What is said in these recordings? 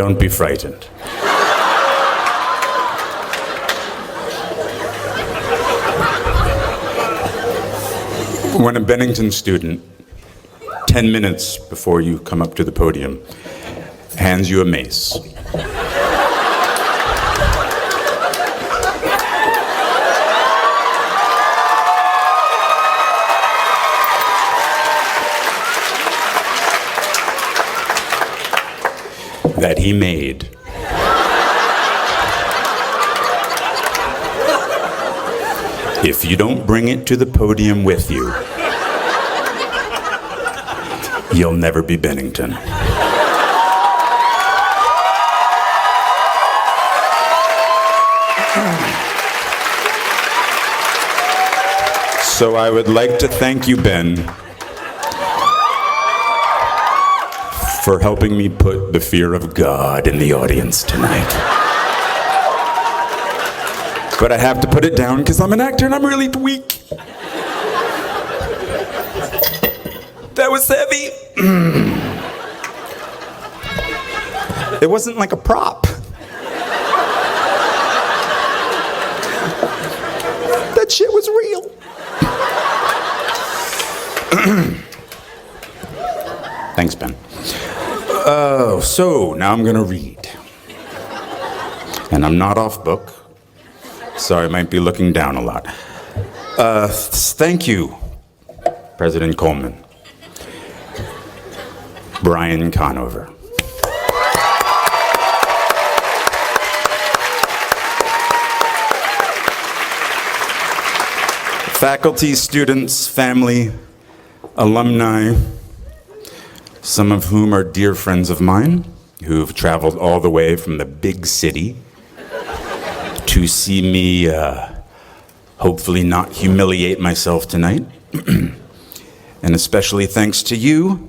Don't be frightened. When a Bennington student, 10 minutes before you come up to the podium, hands you a mace, that he made, if you don't bring it to the podium with you, you'll never be Bennington. So I would like to thank you, Ben, for helping me put the fear of God in the audience tonight. But I have to put it down because I'm an actor and I'm really weak. That was heavy. It wasn't like a prop. That shit was real. Thanks, Ben. So now I'm gonna read. And I'm not off book, so I might be looking down a lot. Thank you, President Coleman. Brian Conover. Faculty, students, family, alumni, some of whom are dear friends of mine, who've traveled all the way from the big city to see me hopefully not humiliate myself tonight. And especially thanks to you,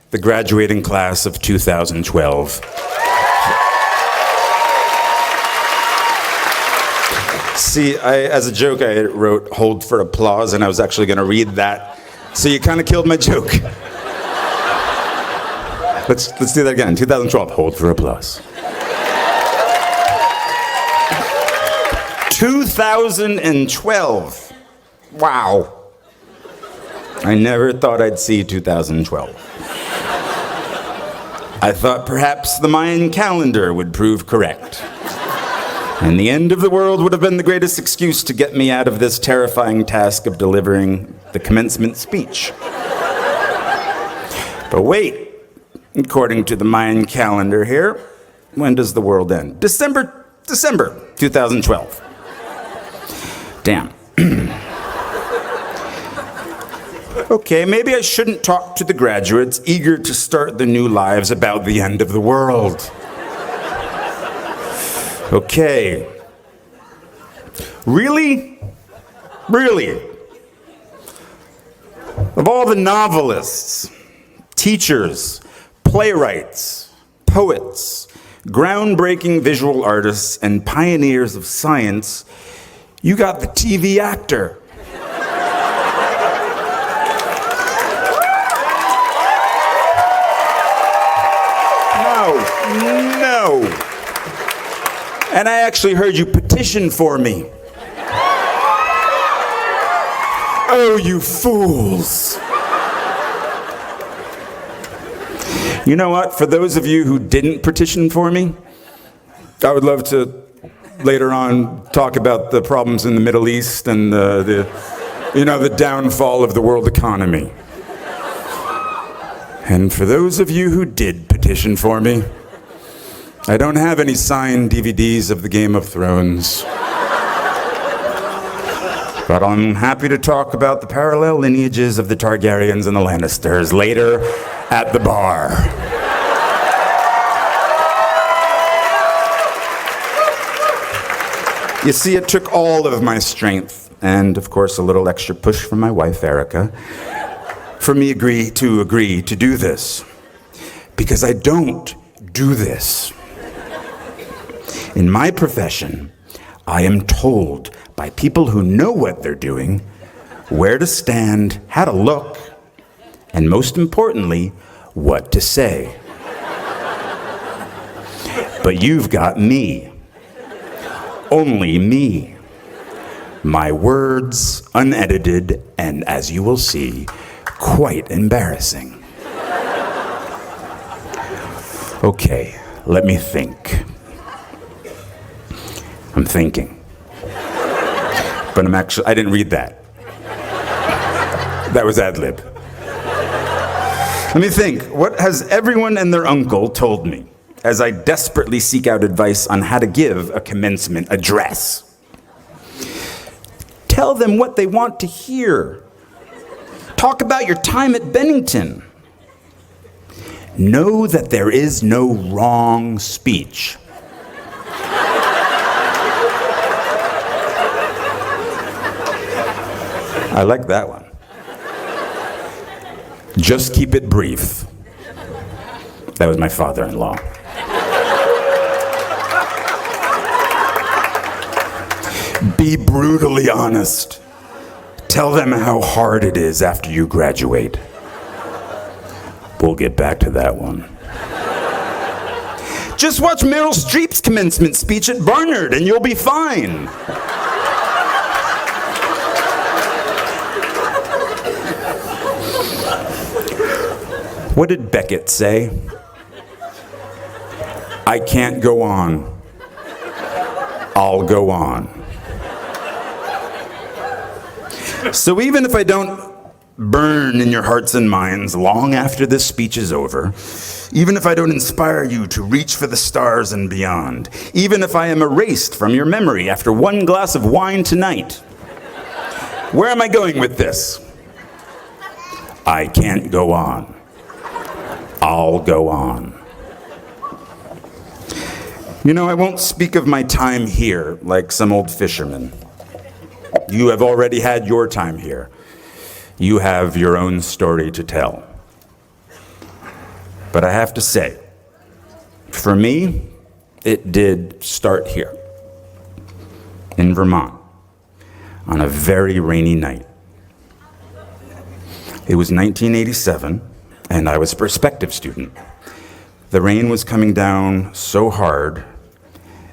the graduating class of 2012. See, as a joke, I wrote "hold for applause," and I was actually going to read that. So you kind of killed my joke. Let's do that again. 2012, hold for applause. 2012. Wow. I never thought I'd see 2012. I thought perhaps the Mayan calendar would prove correct. And the end of the world would have been the greatest excuse to get me out of this terrifying task of delivering the commencement speech. But wait, according to the Mayan calendar here, when does the world end? December 2012. Damn. Okay, maybe I shouldn't talk to the graduates eager to start their new lives about the end of the world. Okay. Really? Really? Of all the novelists, teachers, playwrights, poets, groundbreaking visual artists, and pioneers of science, you got the TV actor. No. And I actually heard you petition for me. Oh, you fools. You know what? For those of you who didn't petition for me, I would love to later on talk about the problems in the Middle East and the downfall of the world economy. And for those of you who did petition for me, I don't have any signed DVDs of the Game of Thrones. But I'm happy to talk about the parallel lineages of the Targaryens and the Lannisters later at the bar. You see, it took all of my strength, and of course a little extra push from my wife, Erica, for me to agree to do this. Because I don't do this. In my profession, I am told by people who know what they're doing, where to stand, how to look, and most importantly, what to say. But you've got me. Only me. My words, unedited, and as you will see, quite embarrassing. Okay, let me think. I'm thinking. But I didn't read that. That was ad-lib. Let me think. What has everyone and their uncle told me as I desperately seek out advice on how to give a commencement address? Tell them what they want to hear. Talk about your time at Bennington. Know that there is no wrong speech. I like that one. Just keep it brief. That was my father-in-law. Be brutally honest. Tell them how hard it is after you graduate. We'll get back to that one. Just watch Meryl Streep's commencement speech at Barnard and you'll be fine. What did Beckett say? I can't go on. I'll go on. So even if I don't burn in your hearts and minds long after this speech is over, even if I don't inspire you to reach for the stars and beyond, even if I am erased from your memory after one glass of wine tonight, where am I going with this? I can't go on. I'll go on. You know, I won't speak of my time here like some old fisherman. You have already had your time here. You have your own story to tell. But I have to say, for me, it did start here, in Vermont, on a very rainy night. It was 1987, and I was a prospective student. The rain was coming down so hard,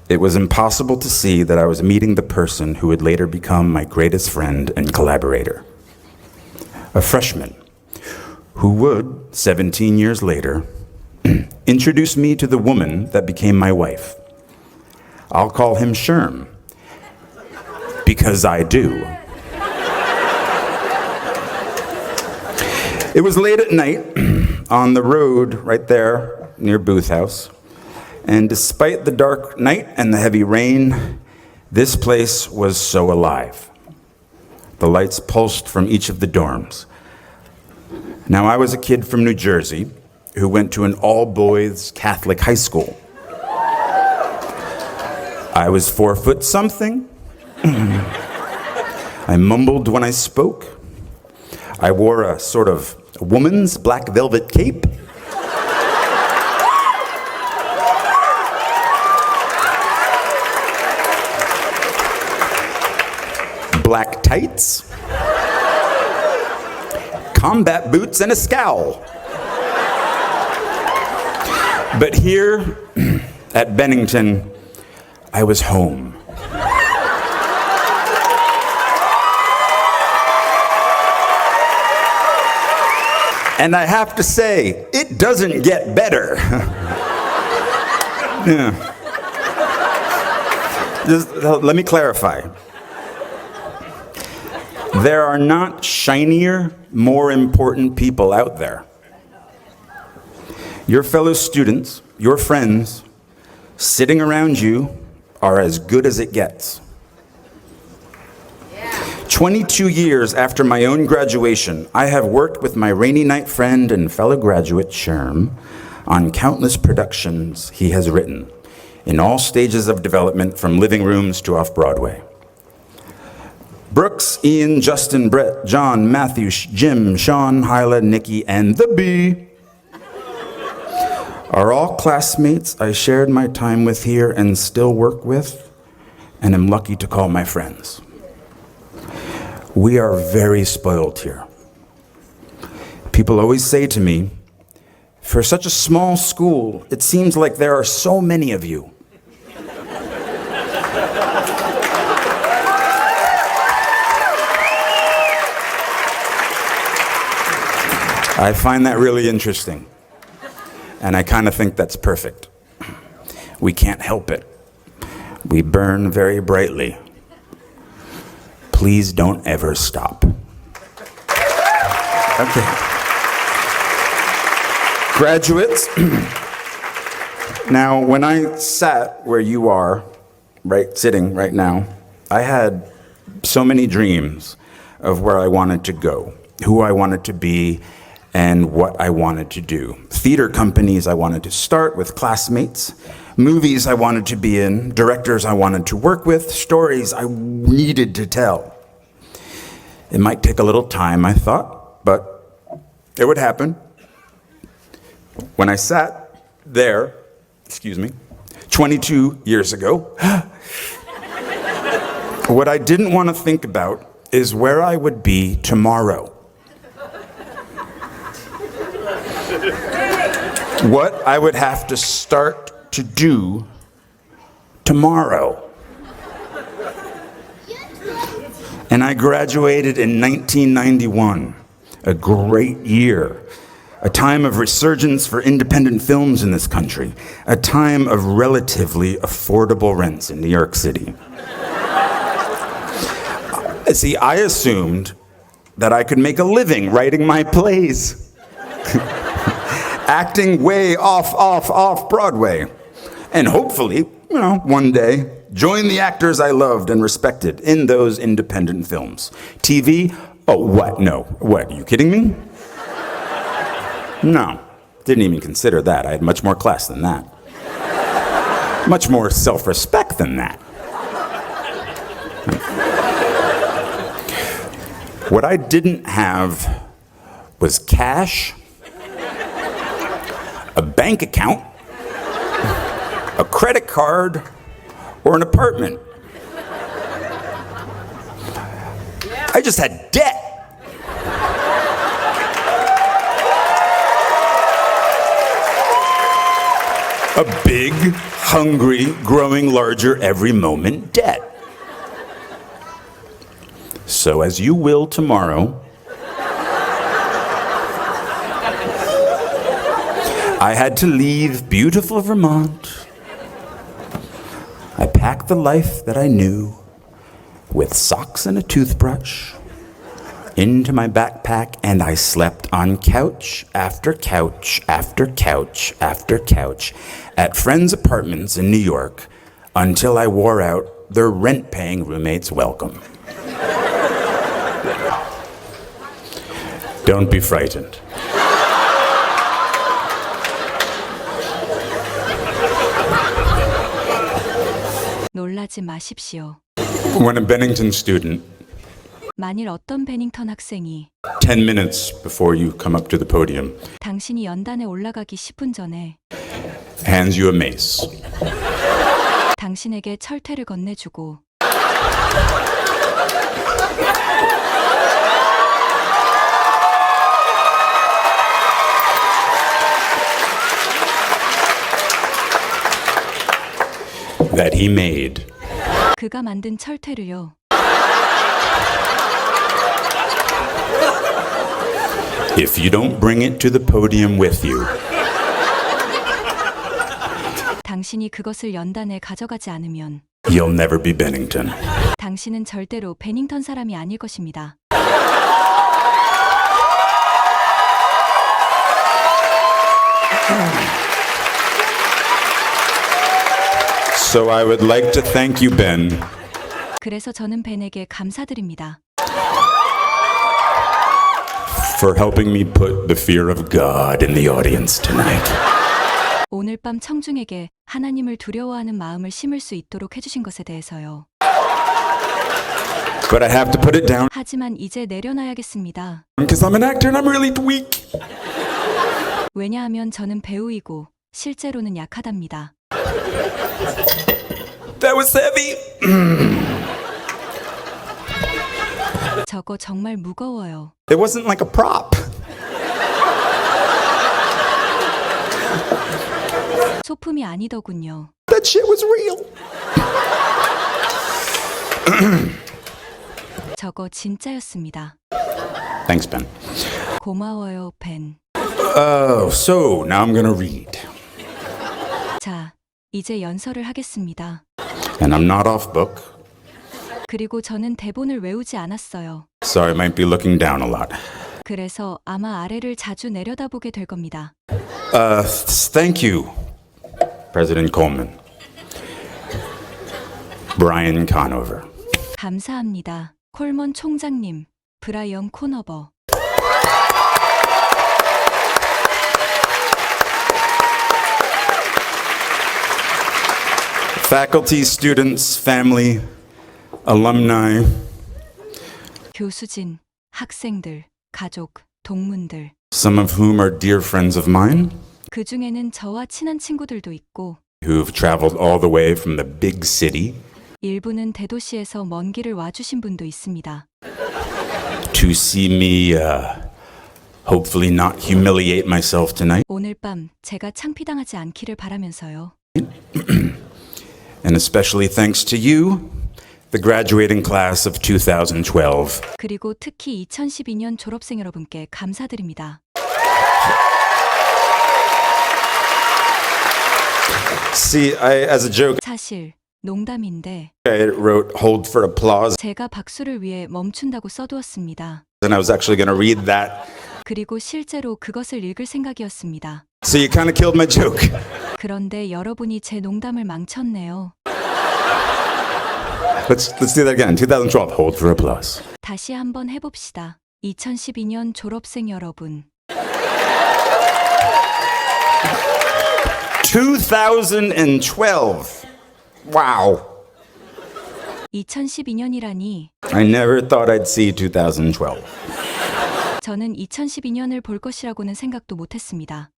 it was impossible to see that I was meeting the person who would later become my greatest friend and collaborator. A freshman who would, 17 years later, introduce me to the woman that became my wife. I'll call him Sherm, because I do. It was late at night on the road right there near Booth House, and despite the dark night and the heavy rain, this place was so alive. The lights pulsed from each of the dorms. Now, I was a kid from New Jersey who went to an all-boys Catholic high school. I was 4 foot something. I mumbled when I spoke. I wore a sort of woman's black velvet cape. Black tights, combat boots, and a scowl. But here at Bennington, I was home. And I have to say, it doesn't get better. Yeah. Just, let me clarify. There are not shinier, more important people out there. Your fellow students, your friends, sitting around you are as good as it gets. 22 years after my own graduation, I have worked with my rainy night friend and fellow graduate, Sherm, on countless productions he has written, in all stages of development from living rooms to off-Broadway. Brooks, Ian, Justin, Brett, John, Matthew, Jim, Sean, Hyla, Nikki, and the Bee are all classmates I shared my time with here and still work with, and am lucky to call my friends. We are very spoiled here. People always say to me, For such a small school, it seems like there are so many of you. I find that really interesting, and I kind of think that's perfect. We can't help it. We burn very brightly. Please don't ever stop. Okay. Graduates, now when I sat where you are, sitting right now, I had so many dreams of where I wanted to go, who I wanted to be, and what I wanted to do. Theater companies I wanted to start with classmates, movies I wanted to be in, directors I wanted to work with, stories I needed to tell. It might take a little time, I thought, but it would happen. When I sat there, 22 years ago, what I didn't want to think about is where I would be tomorrow. What I would have to start to do tomorrow. And I graduated in 1991, a great year. A time of resurgence for independent films in this country. A time of relatively affordable rents in New York City. See, I assumed that I could make a living writing my plays. Acting way off Broadway. And hopefully, one day, join the actors I loved and respected in those independent films. TV? Oh, what? No. What, are you kidding me? No, didn't even consider that. I had much more class than that. Much more self-respect than that. What I didn't have was cash, a bank account, a credit card, or an apartment. I just had debt. A big, hungry, growing larger every moment debt. So as you will tomorrow, I had to leave beautiful Vermont. I packed the life that I knew with socks and a toothbrush into my backpack, and I slept on couch after couch after couch after couch at friends' apartments in New York until I wore out their rent-paying roommates' welcome. Don't be frightened. 놀라지 마십시오. When a Bennington student, 만일 어떤 베닝턴 학생이 10 minutes before you come up to the podium, 당신이 연단에 올라가기 10분 전에 hands you a mace, 당신에게 철퇴를 건네주고 that he made, 그가 만든 철퇴를요. if you don't bring it to the podium with you, 당신이 그것을 연단에 가져가지 않으면 you'll never be Bennington. 당신은 절대로 베닝턴 사람이 아닐 것입니다. So I would like to thank you, Ben, 그래서 저는 벤에게 감사드립니다. for helping me put the fear of God in the audience tonight. 오늘 밤 청중에게 하나님을 두려워하는 마음을 심을 수 있도록 해주신 것에 대해서요. But I have to put it down 하지만 이제 내려놔야겠습니다. because I'm an actor and I'm really weak. 왜냐하면 저는 배우이고 실제로는 약하답니다. That was heavy. 저거 정말 무거워요. It wasn't like a prop. 소품이 아니더군요. That shit was real. 저거 진짜였습니다. Thanks, Ben. 고마워요, 벤. Oh, so now I'm gonna read. 자, 이제 연설을 하겠습니다. And I'm not off book, 그리고 저는 대본을 외우지 않았어요. so I might be looking down a lot. 그래서 아마 아래를 자주 내려다보게 될 겁니다. Thank you, President Coleman. Brian Conover. 감사합니다. 콜먼 총장님, 브라이언 코너버. Faculty, students, family, alumni, 교수진, 학생들, 가족, 동문들. some of whom are dear friends of mine, 그 중에는 저와 친한 친구들도 있고, who've traveled all the way from the big city 일부는 대도시에서 먼 길을 와주신 분도 있습니다. to see me hopefully not humiliate myself tonight. 오늘 밤 제가 창피당하지 않기를 바라면서요. And especially thanks to you, the graduating class of 2012. 그리고 특히 2012년 졸업생 여러분께 감사드립니다. See, as a joke, 사실 농담인데 I wrote hold for applause, 제가 박수를 위해 멈춘다고 써두었습니다. and I was actually going to read that. 그리고 실제로 그것을 읽을 생각이었습니다. So you kind of killed my joke. 그런데 여러분이 제 농담을 망쳤네요. Let's do that again. 2012, hold for applause. 다시 한번 해봅시다. 2012년 졸업생 여러분. 2012. Wow. 2012년이라니 I never thought I'd see 2012. 저는 2012년을 볼 것이라고는 생각도 못했습니다.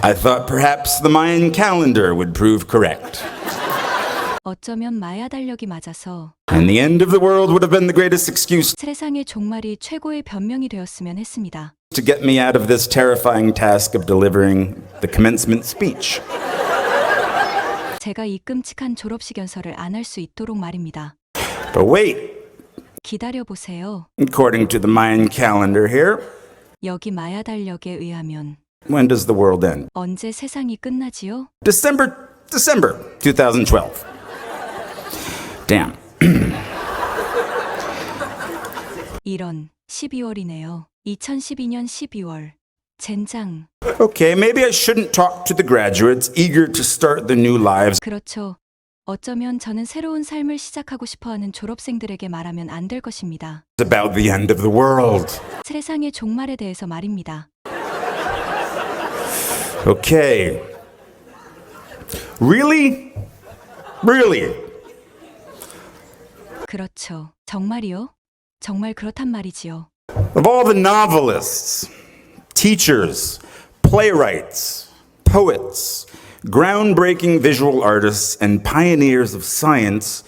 I thought perhaps the Mayan calendar would prove correct. 어쩌면 마야 달력이 맞아서 And the end of the world would have been the greatest excuse 세상의 종말이 최고의 변명이 되었으면 했습니다. to get me out of this terrifying task of delivering the commencement speech. 제가 이 끔찍한 졸업식 연설을 안 할 수 있도록 말입니다. But wait, 기다려보세요. according to the Mayan calendar here, 여기 마야 달력에 의하면 when does the world end? 언제 세상이 끝나지요? December 2012. Damn. 이런 12월이네요. 2012년 12월. 젠장. Okay, maybe I shouldn't talk to the graduates eager to start their new lives 그렇죠. 어쩌면 저는 새로운 삶을 시작하고 싶어하는 졸업생들에게 말하면 안 될 것입니다. about the end of the world. 세상의 종말에 대해서 말입니다. Okay. Really? Really? 그렇죠. 정말이요? 정말 그렇단 말이지요. Of all the novelists, teachers, playwrights, poets, groundbreaking visual artists, and pioneers of science,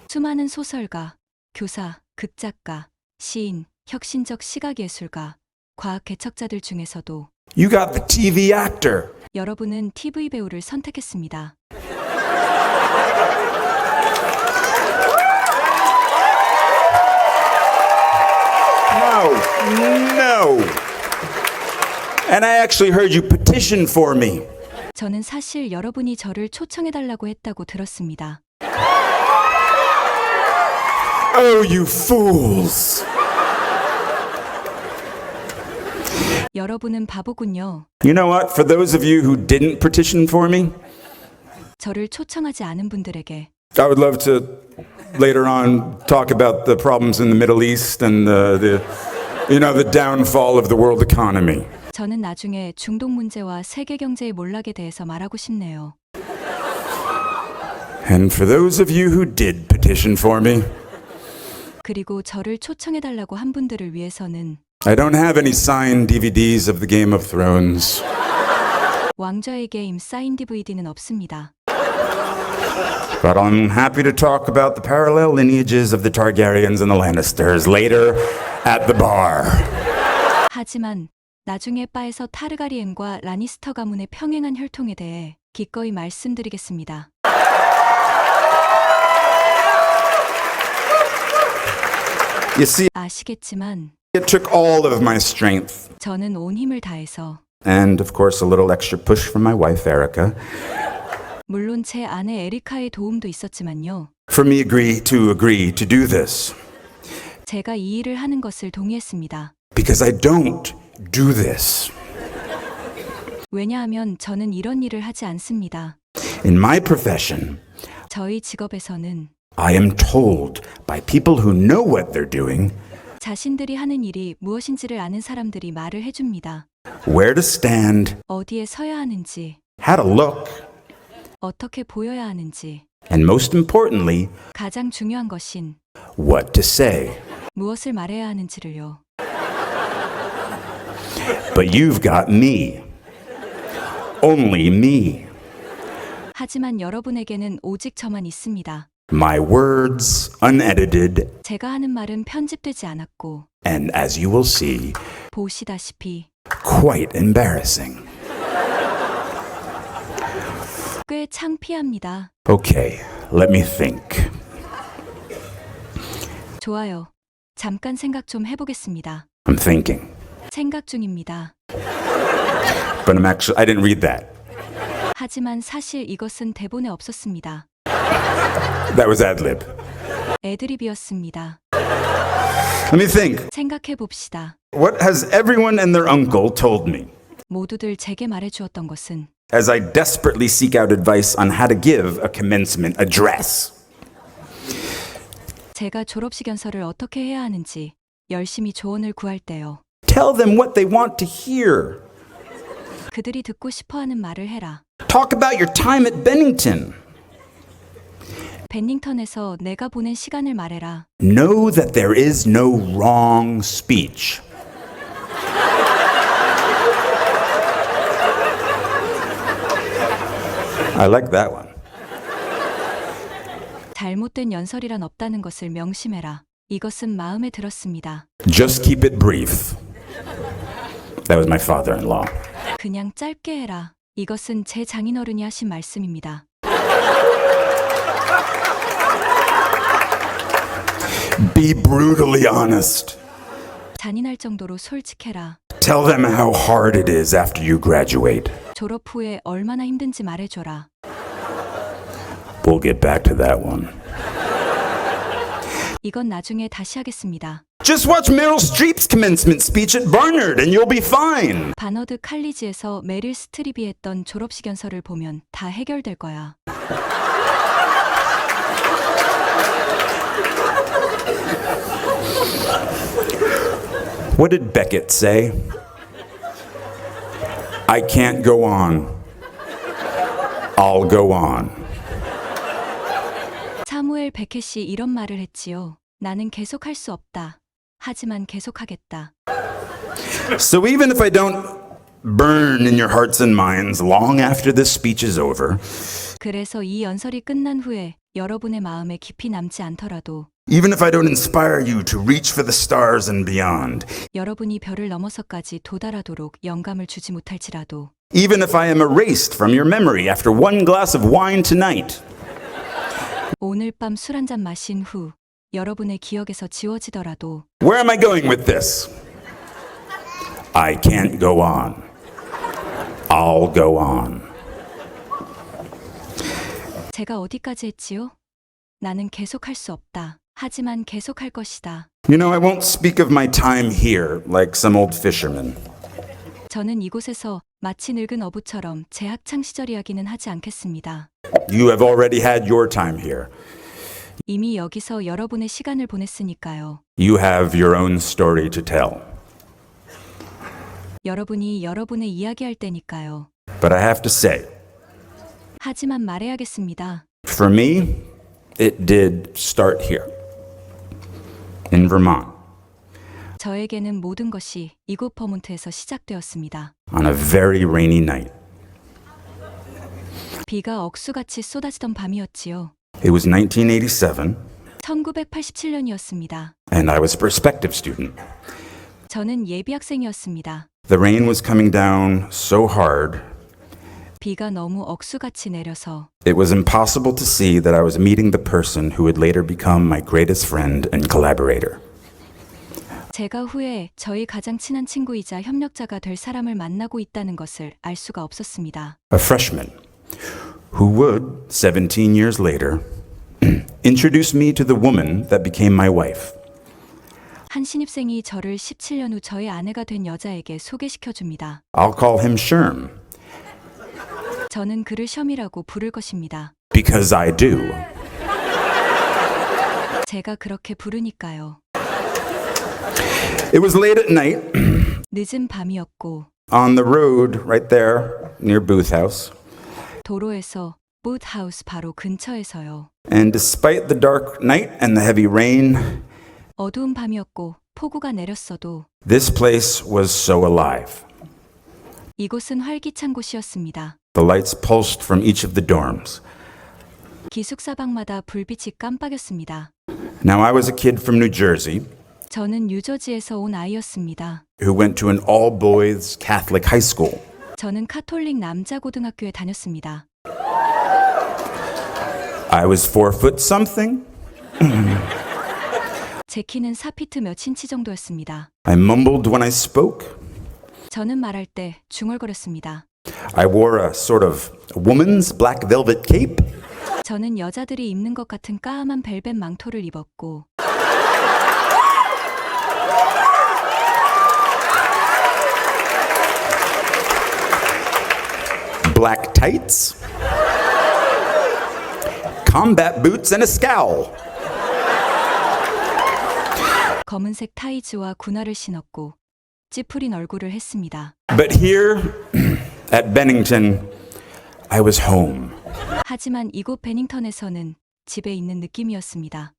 수많은 소설가, 교사, 극작가, 시인, 혁신적 시각예술가, 과학 개척자들 중에서도 you got the TV actor. 여러분은 TV 배우를 선택했습니다. No. And I actually heard you petition for me. 저는 사실 여러분이 저를 초청해달라고 했다고 들었습니다. Oh, you fools. 여러분은 바보군요. You know what? For those of you who didn't petition for me, 저를 초청하지 않은 분들에게 I would love to later on talk about the problems in the Middle East and the downfall of the world economy. 저는 나중에 중동 문제와 세계 경제의 몰락에 대해서 말하고 싶네요. And for those of you who did petition for me, 그리고 저를 초청해달라고 한 분들을 위해서는 I don't have any signed DVDs of the Game of Thrones. 왕좌의 게임 사인 DVD는 없습니다. But I'm happy to talk about the parallel lineages of the Targaryens and the Lannisters later at the bar. 하지만 나중에 바에서 타르가리엔과 라니스터 가문의 평행한 혈통에 대해 기꺼이 말씀드리겠습니다. You see, 아시겠지만 it took all of my strength, 저는 온 힘을 다해서 and of course a little extra push from my wife, Erica, 물론 제 아내 에리카의 도움도 있었지만요. for me to agree to do this. 제가 이 일을 하는 것을 동의했습니다. Because I don't do this. 왜냐하면 저는 이런 일을 하지 않습니다. In my profession, 저희 직업에서는 I am told by people who know what they're doing 자신들이 하는 일이 무엇인지를 아는 사람들이 말을 해줍니다. where to stand, 어디에 서야 하는지, how to look, 어떻게 보여야 하는지, and most importantly, 가장 중요한 것인 what to say. 무엇을 말해야 하는지를요. But you've got me. Only me. 하지만 여러분에게는 오직 저만 있습니다. My words unedited, 제가 하는 말은 편집되지 않았고 and as you will see, 보시다시피 quite embarrassing. 꽤 창피합니다. Okay, let me think. 좋아요. 잠깐 생각 좀 해보겠습니다. I'm thinking. 생각 중입니다. But I didn't read that. 하지만 사실 이것은 대본에 없었습니다. That was ad-lib. 애드립이었습니다. Let me think. 생각해 봅시다. What has everyone and their uncle told me 모두들 제게 말해주었던 것은 as I desperately seek out advice on how to give a commencement address? 제가 졸업식 연설을 어떻게 해야 하는지 열심히 조언을 구할 때요. Tell them what they want to hear. 그들이 듣고 싶어하는 말을 해라. Talk about your time at Bennington. 베닝턴에서 내가 보낸 시간을 말해라. Know that there is no wrong speech. I like that one. 잘못된 연설이란 없다는 것을 명심해라. 이것은 마음에 들었습니다. Just keep it brief. That was my father-in-law. 그냥 짧게 해라. 이것은 제 장인어른이 하신 말씀입니다. Be brutally honest. 잔인할 정도로 솔직해라. Tell them how hard it is after you graduate. 졸업 후에 얼마나 힘든지 말해줘라. We'll get back to that one. 이건 나중에 다시 하겠습니다. Just watch Meryl Streep's commencement speech at Barnard and you'll be fine. 바너드 칼리지에서 메릴 스트립이 했던 졸업식 연설을 보면 다 해결될 거야. What did Beckett say? I can't go on. I'll go on. 사무엘 베켓이 이런 말을 했지요. 나는 계속할 수 없다. 하지만 계속하겠다. So even if I don't burn in your hearts and minds long after this speech is over, 그래서 이 연설이 끝난 후에 여러분의 마음에 깊이 남지 않더라도 even if I don't inspire you to reach for the stars and beyond, 여러분이 별을 넘어서까지 도달하도록 영감을 주지 못할지라도 even if I am erased from your memory after one glass of wine tonight, 오늘 밤 술 한 잔 마신 후 여러분의 기억에서 지워지더라도 where am I going with this? I can't go on. I'll go on. 제가 어디까지 했지요? 나는 계속할 수 없다. 하지만 계속할 것이다. You know, I won't speak of my time here like some old fisherman. 저는 이곳에서 마치 늙은 어부처럼 제 학창 시절 이야기는 하지 않겠습니다. You have already had your time here. 이미 여기서 여러분의 시간을 보냈으니까요. You have your own story to tell. 여러분이 여러분의 이야기할 때니까요. But I have to say, 하지만 말해야겠습니다. for me, it did start here, in Vermont, 저에게는 모든 것이 이곳 버몬트에서 시작되었습니다. on a very rainy night. 비가 억수같이 쏟아지던 밤이었지요. It was 1987, 1987년이었습니다. and I was a prospective student. 저는 예비 학생이었습니다. The rain was coming down so hard 비가 너무 억수같이 내려서 It was impossible to see that I was meeting the person who would later become my greatest friend and collaborator. 제가 후에 저희 가장 친한 친구이자 협력자가 될 사람을 만나고 있다는 것을 알 수가 없었습니다. A freshman who would, 17 years later, introduce me to the woman that became my wife. 한 신입생이 저를 17년 후 저의 아내가 된 여자에게 소개시켜 줍니다. I'll call him Sherm 저는 그를 셔미라고 부를 것입니다. because I do. 제가 그렇게 부르니까요. It was late at night 늦은 밤이었고 on the road right there near Booth House. 도로에서 보트하우스 바로 근처에서요. And despite the dark night and the heavy rain, 어두운 밤이었고 폭우가 내렸어도 this place was so alive. 이곳은 활기찬 곳이었습니다. The lights pulsed from each of the dorms. 기숙사방마다 불빛이 깜빡였습니다. Now, I was a kid from New Jersey 저는 뉴저지에서 온 아이였습니다. who went to an all-boys Catholic high school. 저는 카톨릭 남자 고등학교에 다녔습니다. I was 4 foot something. 제 키는 4피트 몇 인치 정도였습니다. I mumbled when I spoke. 저는 말할 때 중얼거렸습니다. I wore a sort of woman's black velvet cape. 저는 여자들이 입는 것 같은 까만 벨벳 망토를 입었고 Black tights, combat boots, and a scowl. 검은색 타이즈와 군화를 신었고 찌푸린 얼굴을 했습니다. But here at Bennington, I was home. 하지만 이곳 베닝턴에서는 집에 있는 느낌이었습니다.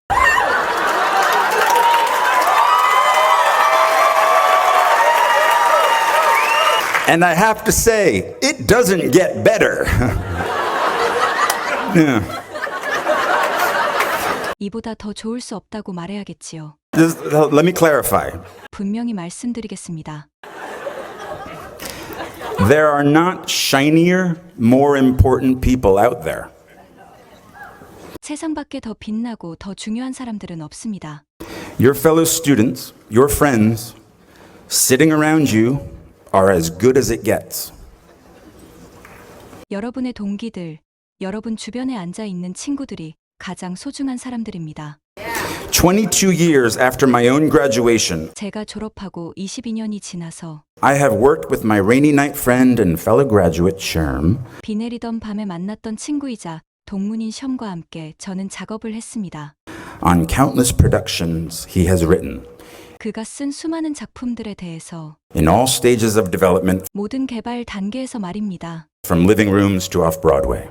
And I have to say, it doesn't get better. Yeah. 이보다 더 좋을 수 없다고 말해야겠지요. Just, let me clarify. 분명히 말씀드리겠습니다. There are not shinier, more important people out there. 세상 밖에 더 빛나고 더 중요한 사람들은 없습니다. Your fellow students, your friends, sitting around you are as good as it gets. 여러분의 동기들, 여러분 주변에 앉아 있는 친구들이 가장 소중한 사람들입니다. 22 years after my own graduation, 제가 졸업하고 22년이 지나서 I have worked with my rainy night friend and fellow graduate, Sherm, 비 내리던 밤에 만났던 친구이자 동문인 셴과 함께 저는 작업을 했습니다. on countless productions he has written. 그가 쓴 수많은 작품들에 대해서 In all stages of development, 모든 개발 단계에서 말입니다. from living rooms to off-Broadway.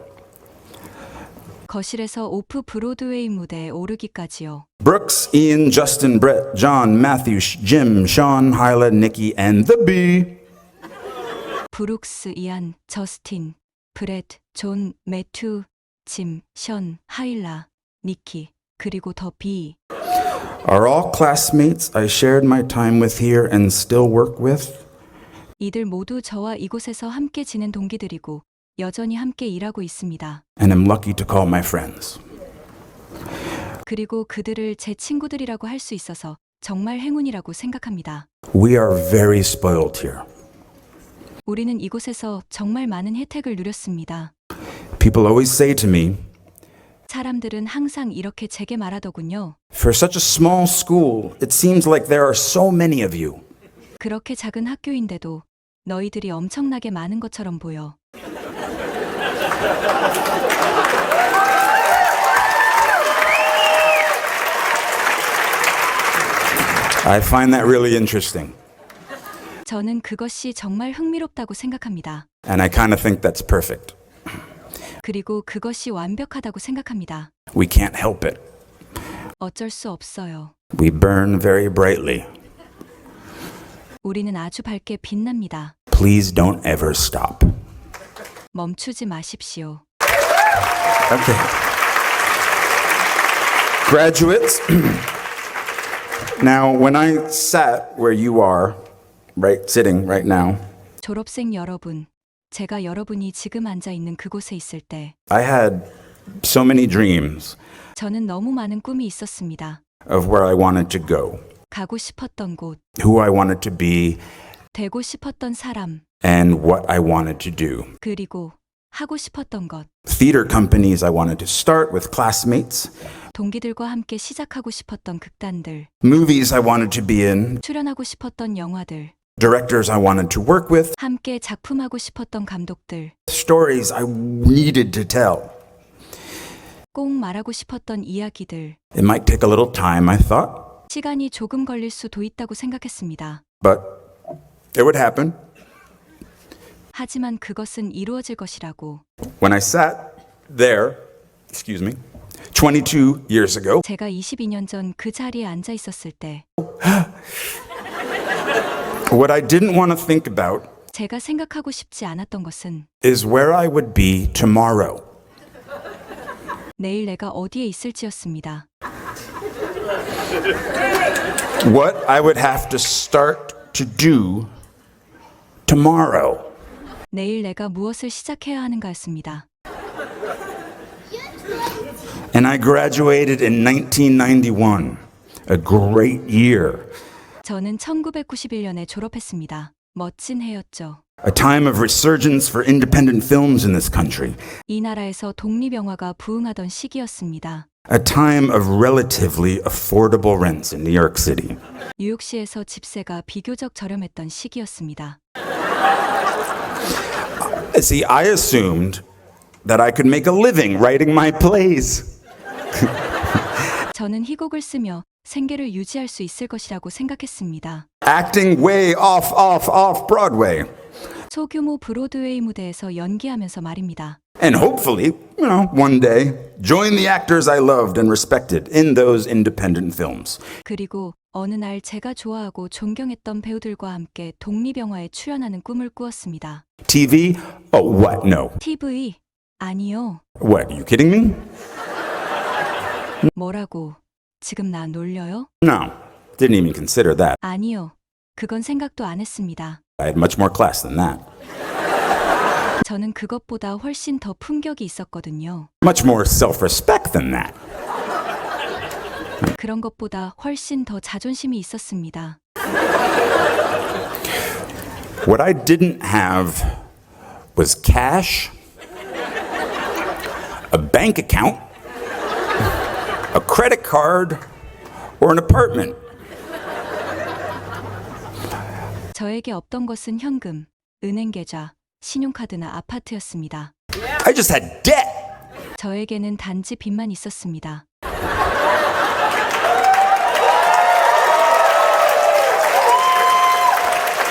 거실에서 오프 브로드웨이 무대에 오르기까지요. Brooks, Ian, Justin, Brett, John, Matthew, Jim, Sean, Hyla, Nikki, and the Bee. 브룩스, 이안, 저스틴, 브렛, 존, 매튜, 짐, 션, 하일라, 니키, 그리고 더 비. Are all classmates I shared my time with here and still work with? 이들 모두 저와 이곳에서 함께 지낸 동기들이고 여전히 함께 일하고 있습니다. And am lucky to call my friends. 그리고 그들을 제 친구들이라고 할 수 있어서 정말 행운이라고 생각합니다. We are very spoiled here. 우리는 이곳에서 정말 많은 혜택을 누렸습니다. People always say to me, 사람들은 항상 이렇게 제게 말하더군요. for such a small school, it seems like there are so many of you. 그렇게 작은 학교인데도 너희들이 엄청나게 많은 것처럼 보여. I find that really interesting. 저는 그것이 정말 흥미롭다고 생각합니다. And I kind of think that's perfect. 그리고 그것이 완벽하다고 생각합니다. We can't help it. 어쩔 수 없어요. We burn very brightly. 우리는 아주 밝게 빛납니다. Please don't ever stop. 멈추지 마십시오. Okay. Graduates, now when I sat where you are, right, sitting right now, 졸업생 여러분, 제가 여러분이 지금 앉아 있는 그곳에 있을 때 I had so many dreams 저는 너무 많은 꿈이 있었습니다. of where I wanted to go, 가고 싶었던 곳, who I wanted to be, 되고 싶었던 사람, and what I wanted to do. 그리고 하고 싶었던 것, Theater companies I wanted to start with classmates, 동기들과 함께 시작하고 싶었던 극단들, movies I wanted to be in, 출연하고 싶었던 영화들, directors I wanted to work with, 함께 작품하고 싶었던 감독들, stories I needed to tell. 꼭 말하고 싶었던 이야기들, It might take a little time, I thought, 시간이 조금 걸릴 수도 있다고 생각했습니다. but it would happen. 하지만 그것은 이루어질 것이라고 When I sat there, 22 years ago, 제가 22년 전 그 자리에 앉아 있었을 때 what I didn't want to think about 제가 생각하고 싶지 않았던 것은 is where I would be tomorrow. 내일 내가 어디에 있을지였습니다. What I would have to start to do tomorrow. 내일 내가 무엇을 시작해야 하는가였습니다. And I graduated in 1991, a great year, 저는 1991년에 졸업했습니다. 멋진 해였죠. a time of resurgence for independent films in this country, 이 나라에서 독립영화가 부흥하던 시기였습니다. a time of relatively affordable rents in New York City. 뉴욕시에서 집세가 비교적 저렴했던 시기였습니다. See, I assumed that I could make a living writing my plays. 저는 희곡을 쓰며 생계를 유지할 수 있을 것이라고 생각했습니다. Acting way off Broadway. 소규모 브로드웨이 무대에서 연기하면서 말입니다. And hopefully, one day, join the actors I loved and respected in those independent films. 그리고 어느 날 제가 좋아하고 존경했던 배우들과 함께 독립영화에 출연하는 꿈을 꾸었습니다. TV? Oh, what? No. TV? 아니요. What, are you kidding me? 뭐라고? 지금 나 놀려요? No, didn't even consider that. 아니요. 그건 생각도 안 했습니다. I had much more class than that. 저는 그것보다 훨씬 더 품격이 있었거든요. Much more self-respect than that. 그런 것보다 훨씬 더 자존심이 있었습니다. What I didn't have was cash, a bank account, a credit card, or an apartment. 저에게 없던 것은 현금, 은행 계좌, 신용카드나 아파트였습니다. I just had debt. 저에게는 단지 빚만 있었습니다.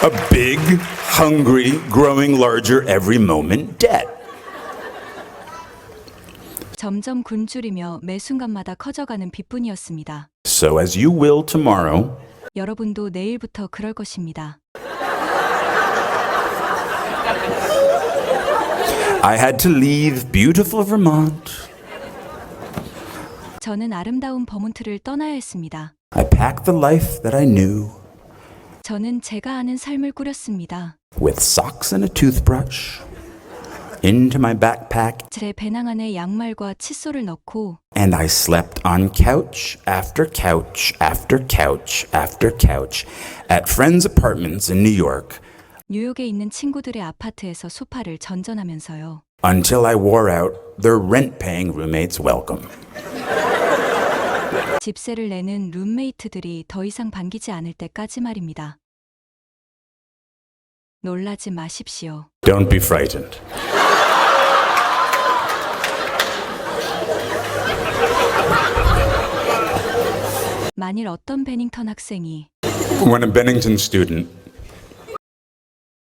A big, hungry, growing larger every moment debt. 점점 굶주리며 매 순간마다 커져가는 빚뿐이었습니다. So as you will tomorrow, 여러분도 내일부터 그럴 것입니다. I had to leave beautiful Vermont. 저는 아름다운 버몬트를 떠나야 했습니다. I packed the life that I knew 저는 제가 아는 삶을 꾸렸습니다. with socks and a toothbrush into my backpack, 제 배낭 안에 양말과 칫솔을 넣고 and I slept on couch after couch after couch after couch at friends' apartments in New York 뉴욕에 있는 친구들의 아파트에서 소파를 전전하면서요. until I wore out their rent-paying roommates' welcome. 집세를 내는 룸메이트들이 더 이상 반기지 않을 때까지 말입니다. 놀라지 마십시오. Don't be frightened. 만일 어떤 베닝턴 학생이 When a Bennington student,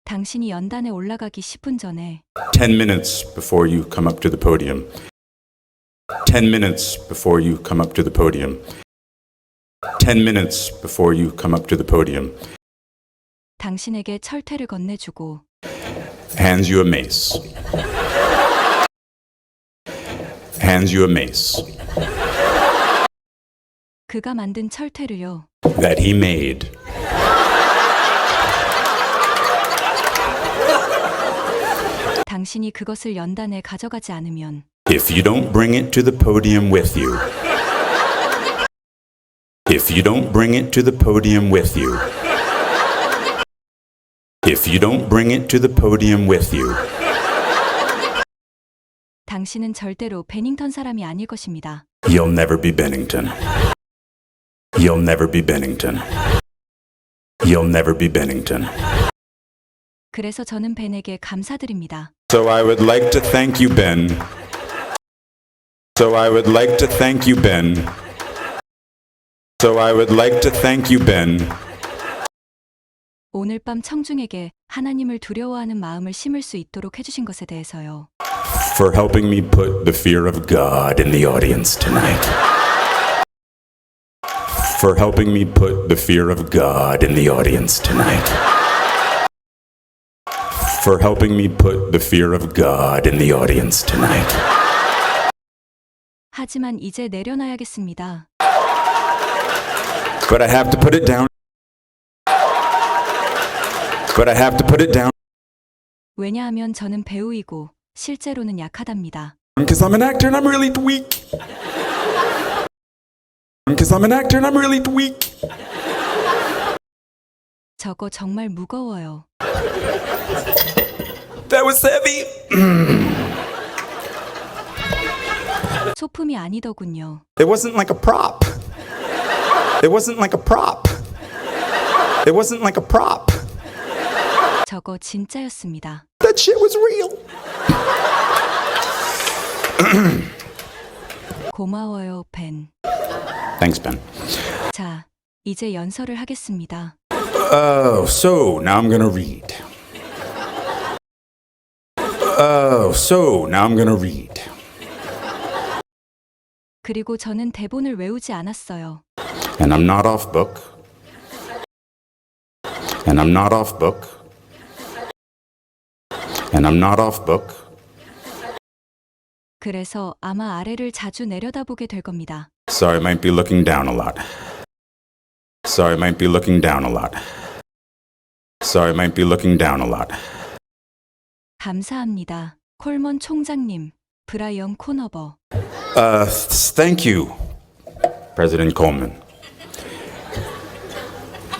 당신이 연단에 올라가기 10분 전에 10 minutes before you come up to the podium, 10 minutes before you come up to the podium, 10 minutes before you come up to the podium, 당신에게 철퇴를 건네주고 hands you a mace. Hands you a mace 그가 만든 철퇴를요. that he made. 당신이 그것을 연단에 가져가지 않으면 If you don't bring it to the podium with you. If you don't bring it to the podium with you. If you don't bring it to the podium with you. 당신은 절대로 베닝턴 사람이 아닐 것입니다. You'll never be Bennington. You'll never be Bennington. You'll never be Bennington. 그래서 저는 벤에게 감사드립니다. So I would like to thank you, Ben. So I would like to thank you, Ben. So I would like to thank you, Ben. 오늘 밤 청중에게 하나님을 두려워하는 마음을 심을 수 있도록 해주신 것에 대해서요. For helping me put the fear of God in the audience tonight. For helping me put the fear of God in the audience tonight. For helping me put the fear of God in the audience tonight. 하지만 이제 내려놔야겠습니다. But I have to put it down. But I have to put it down. 왜냐하면 저는 배우이고 실제로는 약하답니다. Because I'm an actor and I'm really weak. Because I'm an actor and I'm really weak. 저거 정말 무거워요. That was heavy. 소품이 아니더군요. It wasn't like a prop. It wasn't like a prop. It wasn't like a prop. 저거 진짜였습니다. That shit was real. 고마워요, 벤. Thanks, Ben. 자, 이제 연설을 하겠습니다. Oh, so now I'm gonna read. Oh, so now I'm gonna read. 그리고 저는 대본을 외우지 않았어요. And I'm not off book. And I'm not off book. And I'm not off book. 그래서 아마 아래를 자주 내려다보게 될 겁니다. So I might be looking down a lot. So I might be looking down a lot. So I might be looking down a lot. 감사합니다. 콜먼 총장님, 브라이언 코너버. Thank you, President Coleman.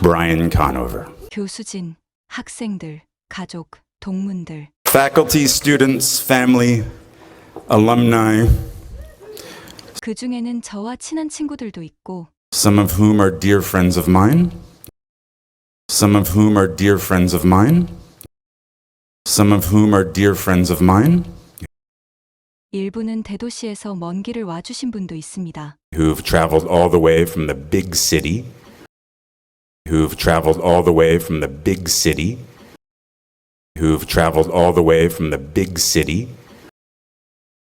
Brian Conover. 교수진, 학생들, 가족, 동문들. Faculty, students, family, alumni, 그 중에는 저와 친한 친구들도 있고 some of whom are dear friends of mine. Some of whom are dear friends of mine. Some of whom are dear friends of mine. 일부는 대도시에서 먼 길을 와주신 분도 있습니다. Who've traveled all the way from the big city. Who've traveled all the way from the big city. Who've traveled all the way from the big city.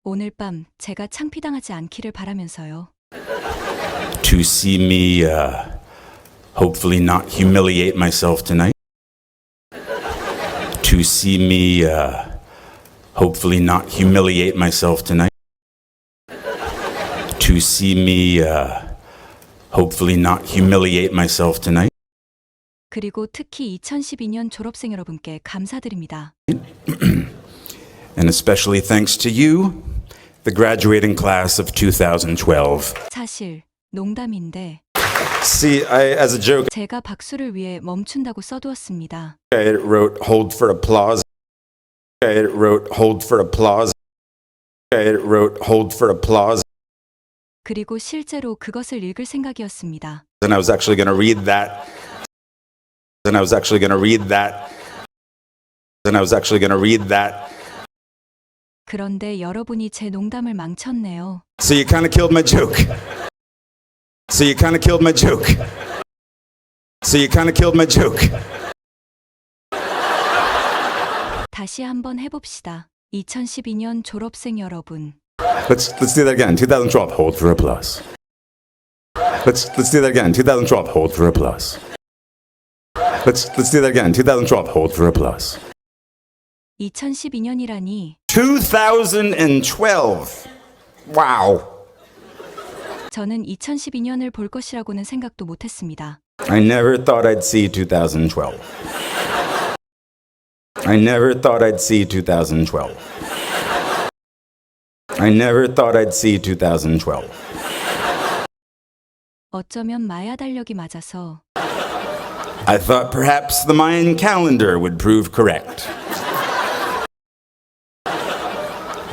오늘 밤 제가 창피당하지 않기를 바라면서요. To see me, hopefully not humiliate myself tonight. To see me, hopefully not humiliate myself tonight. To see me, hopefully not humiliate myself tonight. 그리고 특히 2012년 졸업생 여러분께 감사드립니다. And especially thanks to you, the graduating class of 2012. 사실 농담인데 See, as a joke, 제가 박수를 위해 멈춘다고 써두었습니다. I wrote hold for applause. I wrote hold for applause. I wrote hold for applause. 그리고 실제로 그것을 읽을 생각이었습니다. And I was actually going to read that. And I was actually going to read that. And I was actually going to read that. 그런데 여러분이 제 농담을 망쳤네요. So you kind of killed my joke. So you kind of killed my joke. So you kind of killed my joke. 다시 한번 해봅시다. 2012년 졸업생 여러분. Let's do that again. 2012. Hold for applause. Let's do that again. 2012. Hold for applause. Let's do that again. 2012. Hold for applause. 2012년이라니 2012. Wow. 저는 2012년을 볼 것이라고는 생각도 못했습니다. I never thought I'd see 2012. I never thought I'd see 2012. I never thought I'd see 2012. 어쩌면 마야 달력이 맞아서 I thought perhaps the Mayan calendar would prove correct.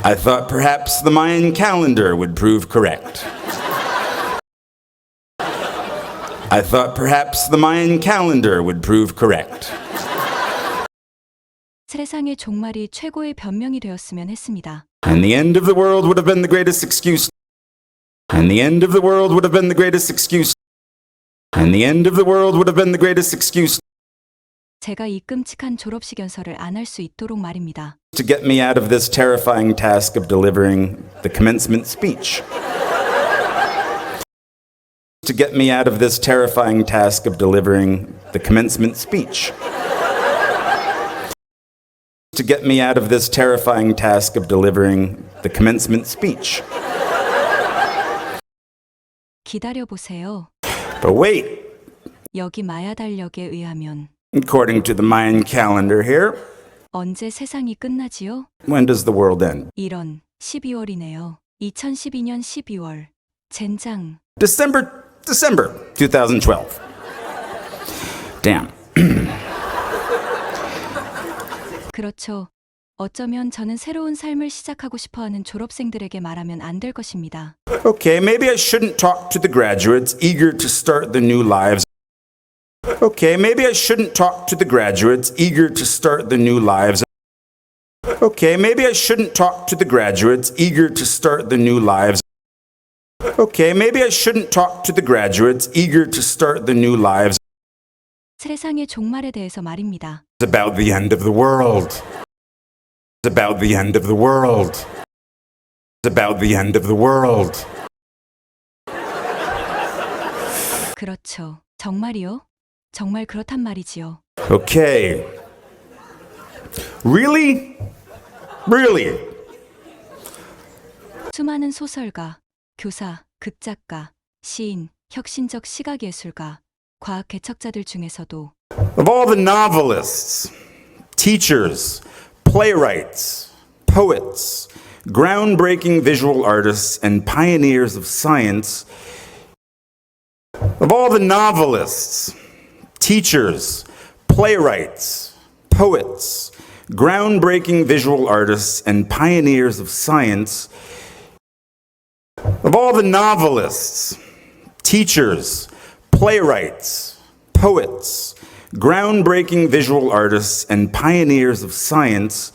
I thought perhaps the Mayan calendar would prove correct. I thought perhaps the Mayan calendar would prove correct. 세상의 종말이 최고의 변명이 되었으면 했습니다. And the end of the world would have been the greatest excuse. And the end of the world would have been the greatest excuse. And the end of the world would have been the greatest excuse 제가 이 끔찍한 졸업식 연설을 안 할 수 있도록 말입니다. to get me out of this terrifying task of delivering the commencement speech. To get me out of this terrifying task of delivering the commencement speech. To get me out of this terrifying task of delivering the commencement speech. 기다려보세요. But wait, 여기 마야 달력에 의하면 according to the Mayan calendar here, 언제 세상이 끝나지요? when does the world end? 이런 12월이네요. 2012년 12월. 젠장. December 2012. Damn. 그렇죠. 어쩌면 저는 새로운 삶을 시작하고 싶어하는 졸업생들에게 말하면 안 될 것입니다. Okay, maybe I shouldn't talk to the graduates eager to start their new lives. Okay, maybe I shouldn't talk to the graduates eager to start their new lives. Okay, maybe I shouldn't talk to the graduates eager to start their new lives. Okay, maybe I shouldn't talk to the graduates eager to start their new lives. 세상의 종말에 대해서 말입니다. It's about the end of the world. It's about the end of the world. It's about the end of the world. 그렇죠. 정말이요? 정말 그렇단 말이지요. Okay. Really? Really? 수많은 소설가, 교사, 극작가, 시인, 혁신적 시각예술가, 과학 개척자들 중에서도 Of all the novelists, teachers, playwrights, poets, groundbreaking visual artists, and pioneers of science, of all the novelists, teachers, playwrights, poets, groundbreaking visual artists, and pioneers of science, of all the novelists, teachers, playwrights, poets, groundbreaking visual artists, and pioneers of science,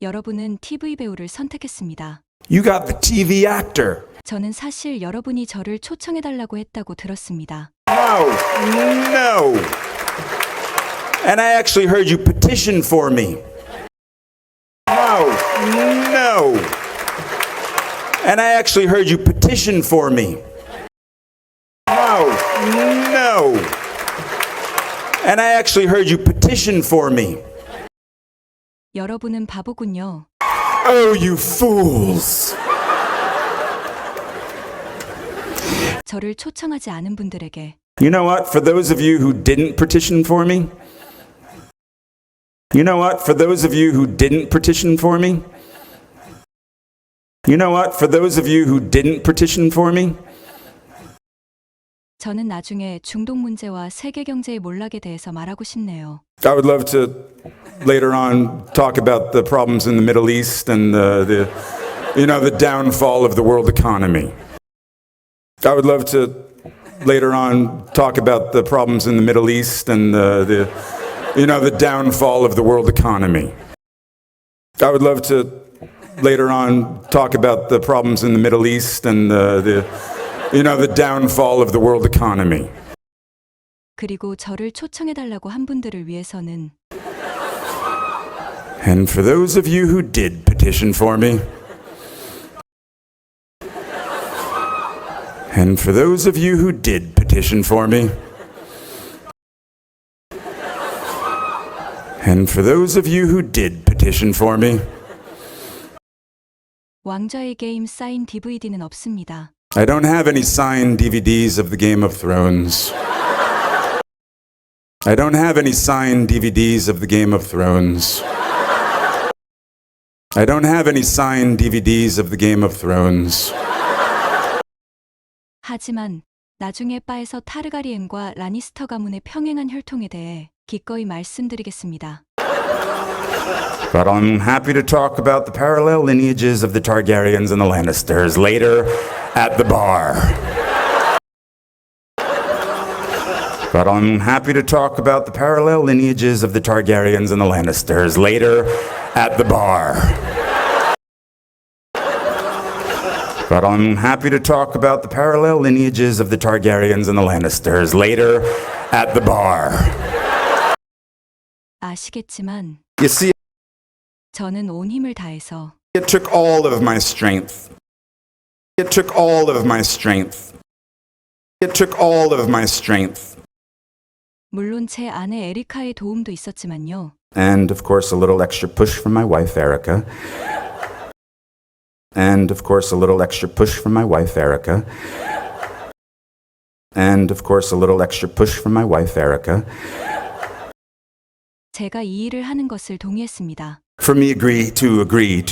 여러분은 TV 배우를 선택했습니다. you got the TV actor. 저는 사실 여러분이 저를 초청해달라고 했다고 들었습니다. No. And I actually heard you petition for me. No. And I actually heard you petition for me. No. And I actually heard you petition for me. 여러분은 바보군요. Oh, you fools. 저를 초청하지 않은 분들에게 You know what? For those of you who didn't petition for me, you know what? For those of you who didn't petition for me, you know what? For those of you who didn't petition for me, 저는 나중에 중동 문제와 세계 경제의 몰락에 대해서 말하고 싶네요. I would love to later on talk about the problems in the Middle East and the downfall of the world economy. I would love to later on talk about the problems in the Middle East and the downfall of the world economy. I would love to later on talk about the problems in the Middle East and the downfall of the world economy. 그리고 저를 초청해달라고 한 분들을 위해서는 And for those of you who did petition for me, and for those of you who did petition for me, and for those of you who did petition for me, 왕좌의 게임 사인 DVD는 없습니다. I don't have any signed DVDs of the Game of Thrones. I don't have any signed DVDs of the Game of Thrones. I don't have any signed DVDs of the Game of Thrones. 하지만 나중에 바에서 타르가리엔과 라니스터 가문의 평행한 혈통에 대해 기꺼이 말씀드리겠습니다. But I'm happy to talk about the parallel lineages of the Targaryens and the Lannisters later at the bar. But I'm happy to talk about the parallel lineages of the Targaryens and the Lannisters later at the bar. But I'm happy to talk about the parallel lineages of the Targaryens and the Lannisters later at the bar. 아시겠지만 You see, 저는 온 힘을 다해서 it took all of my strength. It took all of my strength. It took all of my strength. 물론 제 아내 에리카의 도움도 있었지만요. And of course, a little extra push from my wife, Erica. And of course, a little extra push from my wife, Erica. And of course, a little extra push from my wife, Erica. 제가 이 일을 하는 것을 동의했습니다. For me agree to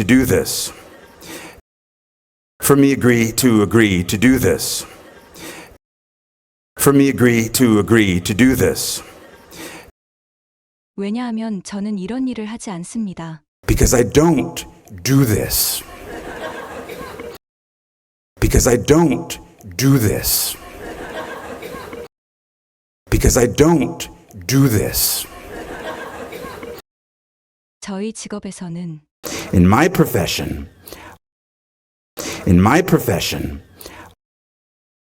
do this. For me agree to do this. For me agree to do this. 왜냐하면 저는 이런 일을 하지 않습니다. Because I don't do this. Because I don't do this. Because I don't do this. 저희 직업에서는 In my profession,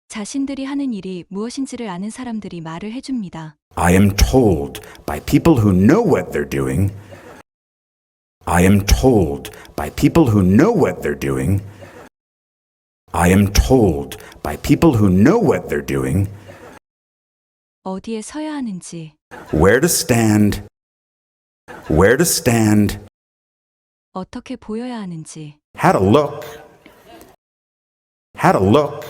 자신들이 하는 일이 무엇인지를 아는 사람들이 말을 해줍니다. I am told by people who know what they're doing. I am told by people who know what they're doing. I am told by people who know what they're doing. 어디에 서야 하는지, Where to stand. Where to stand. 어떻게 보여야 하는지, How to look. How to look.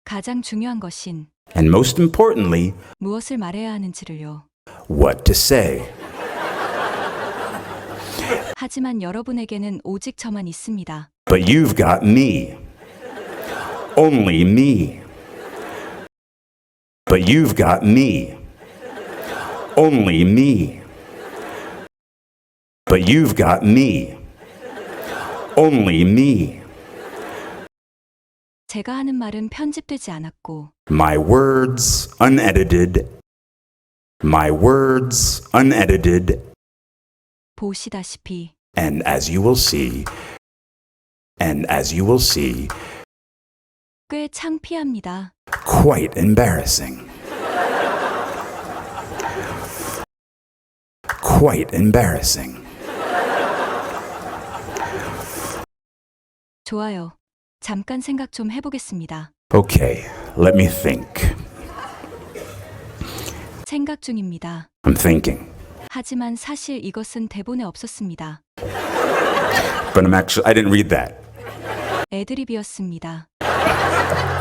가장 중요한 것인 And most importantly, 무엇을 말해야 하는지를요. what to say. 하지만 여러분에게는 오직 저만 있습니다. But you've got me. Only me. But you've got me. Only me. But you've got me. Only me. 제가 하는 말은 편집되지 않았고 My words unedited. My words unedited. 보시다시피 And as you will see, 꽤 창피합니다. quite embarrassing. Quite embarrassing. 좋아요. 잠깐 생각 좀 해보겠습니다. Okay, let me think. 생각 중입니다. I'm thinking. 하지만 사실 이것은 대본에 없었습니다. But I didn't read that. 애드립이었습니다.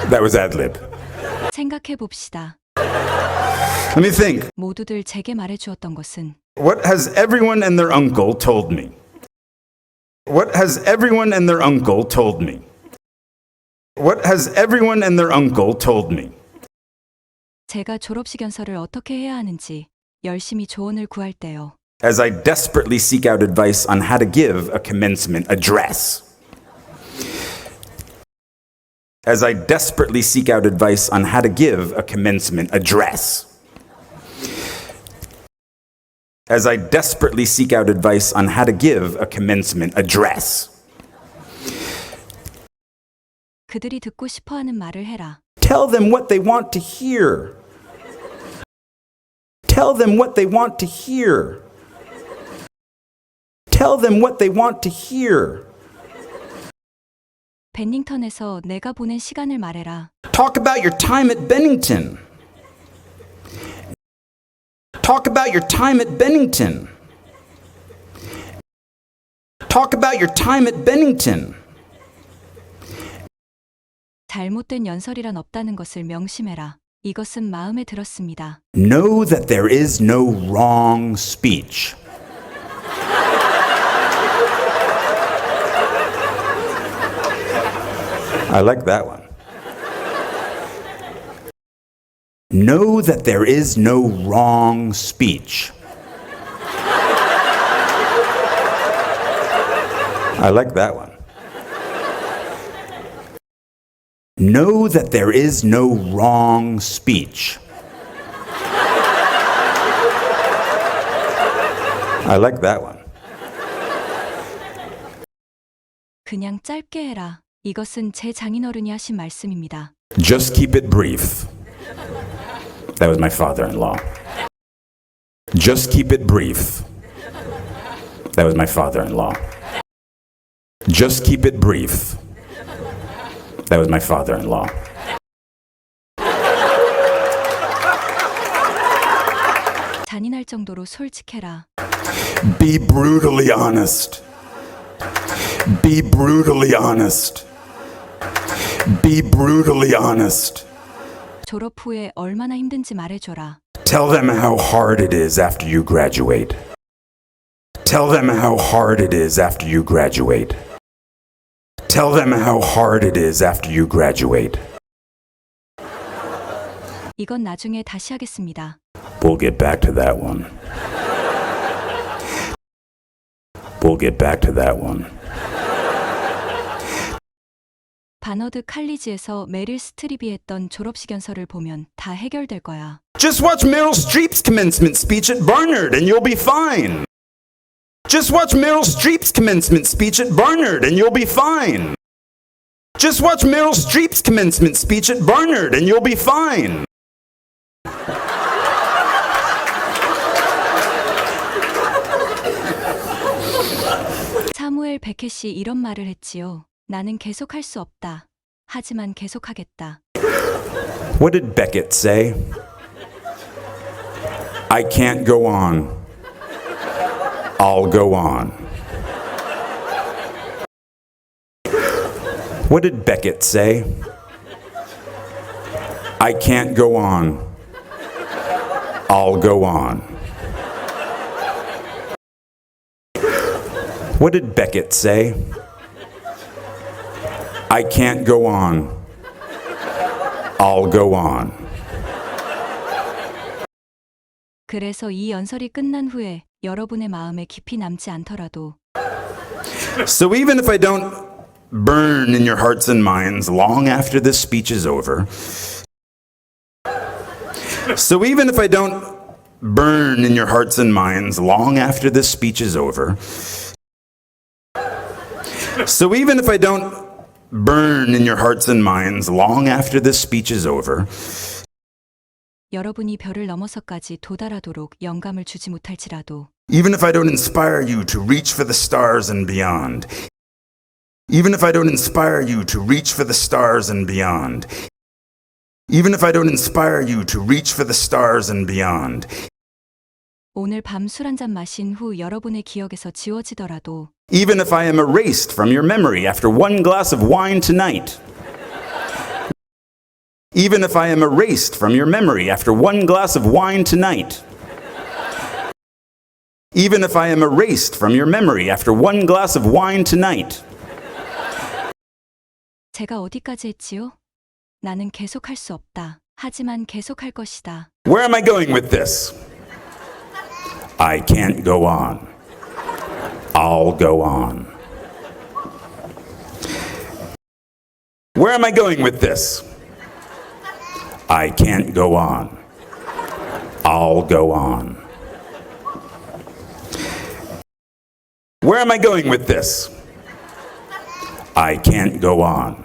That was ad lib. 생각해 봅시다. Let me think. 모두들 제게 말해주었던 것은 What has everyone and their uncle told me? What has everyone and their uncle told me? What has everyone and their uncle told me? 제가 졸업식 연설을 어떻게 해야 하는지 열심히 조언을 구할 때요. As I desperately seek out advice on how to give a commencement address. As I desperately seek out advice on how to give a commencement address. As I desperately seek out advice on how to give a commencement address. 그들이 듣고 싶어하는 말을 해라. Tell them what they want to hear. Tell them what they want to hear. Tell them what they want to hear. 베닝턴에서 내가 보낸 시간을 말해라. Talk about your time at Bennington. Talk about your time at Bennington. Talk about your time at Bennington. 잘못된 연설이란 없다는 것을 명심해라. 이것은 마음에 들었습니다. Know that there is no wrong speech. I like that one. Know that there is no wrong speech. I like that one. Know that there is no wrong speech. I like that one. 그냥 짧게 해라. 이것은 제 장인어른이 하신 말씀입니다. Just keep it brief. That was my father-in-law. Just keep it brief. That was my father-in-law. Just keep it brief. That was my father-in-law. 잔인할 정도로 솔직해라. Be brutally honest. Be brutally honest. Be brutally honest. 졸업 후에 얼마나 힘든지 말해줘라. Tell them how hard it is after you graduate. Tell them how hard it is after you graduate. Tell them how hard it is after you graduate. 이건 나중에 다시 하겠습니다. We'll get back to that one. We'll get back to that one. 바너드 칼리지에서 메릴 스트립이 했던 졸업식 연설을 보면 다 해결될 거야. Just watch Meryl Streep's commencement speech at Barnard and you'll be fine. Just watch Meryl Streep's commencement speech at Barnard and you'll be fine. Just watch Meryl Streep's commencement speech at Barnard and you'll be fine. 사무엘 베켓이 이런 말을 했지요. 나는 계속할 수 없다. 하지만 계속하겠다. What did Beckett say? I can't go on. I'll go on. What did Beckett say? I can't go on. I'll go on. What did Beckett say? I can't go on. I'll go on. 그래서 이 연설이 끝난 후에 여러분의 마음에 깊이 남지 않더라도 So even if I don't burn in your hearts and minds long after this speech is over, so even if I don't burn in your hearts and minds long after this speech is over, so even if I don't burn in your hearts and minds long after this speech is over, 여러분이 별을 넘어서까지 도달하도록 영감을 주지 못할지라도 even if I don't inspire you to reach for the stars and beyond, even if I don't inspire you to reach for the stars and beyond, even if I don't inspire you to reach for the stars and beyond, 오늘 밤 술 한 잔 마신 후 여러분의 기억에서 지워지더라도 even if I am erased from your memory after one glass of wine tonight, even if I am erased from your memory after one glass of wine tonight, even if I am erased from your memory after one glass of wine tonight. 제가 어디까지 했지요? 나는 계속할 수 없다. 하지만 계속할 것이다. Where am I going with this? I can't go on. I'll go on. Where am I going with this? I can't go on. I'll go on. Where am I going with this? I can't go on.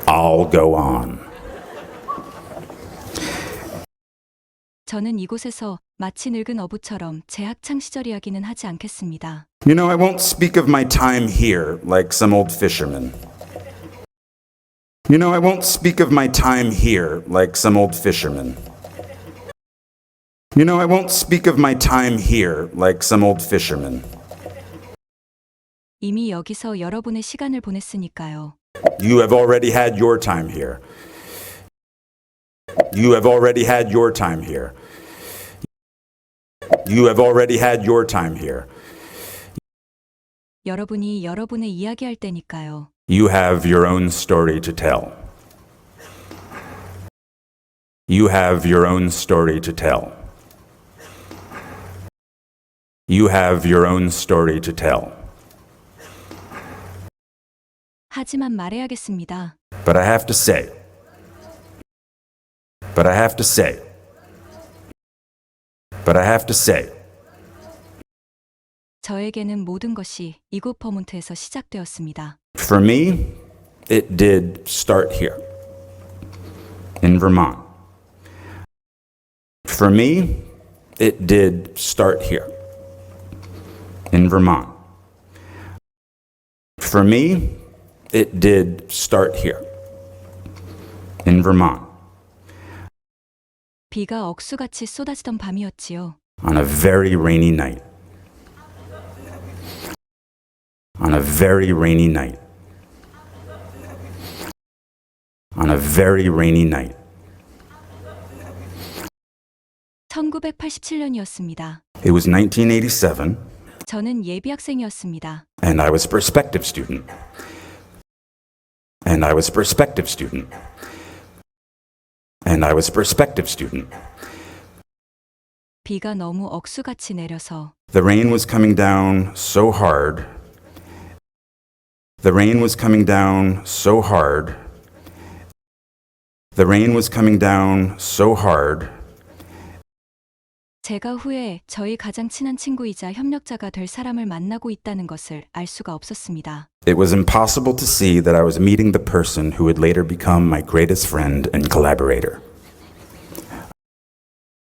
I'll go on. 저는 이곳에서 마치 늙은 어부처럼 제 학창 시절 이야기는 하지 않겠습니다. You know, I won't speak of my time here like some old fisherman. You know, I won't speak of my time here like some old fisherman. You know, I won't speak of my time here like some old fisherman. 이미 여기서 여러분의 시간을 보냈으니까요. You have already had your time here. You have already had your time here. You have already had your time here. 여러분이 여러분의 이야기할 때니까요. You have your own story to tell. You have your own story to tell. You have your own story to tell. 하지만 말해야겠습니다. But I have to say. But I have to say. But I have to say. 저에게는 모든 것이 이곳 버몬트에서 시작되었습니다. For me, it did start here, in Vermont. For me, it did start here, in Vermont. For me, it did start here, in Vermont. 비가 억수같이 쏟아지던 밤이었지요. On a very rainy night. On a very rainy night. On a very rainy night. 1987년이었습니다. It was 1987, 저는 예비 학생이었습니다. and I was a prospective student. And I was a prospective student. And I was a prospective student. 비가 너무 억수같이 내려서 The rain was coming down so hard. The rain was coming down so hard. The rain was coming down so hard. 제가 후에 저희 가장 친한 친구이자 협력자가 될 사람을 만나고 있다는 것을 알 수가 없었습니다. It was impossible to see that I was meeting the person who would later become my greatest friend and collaborator.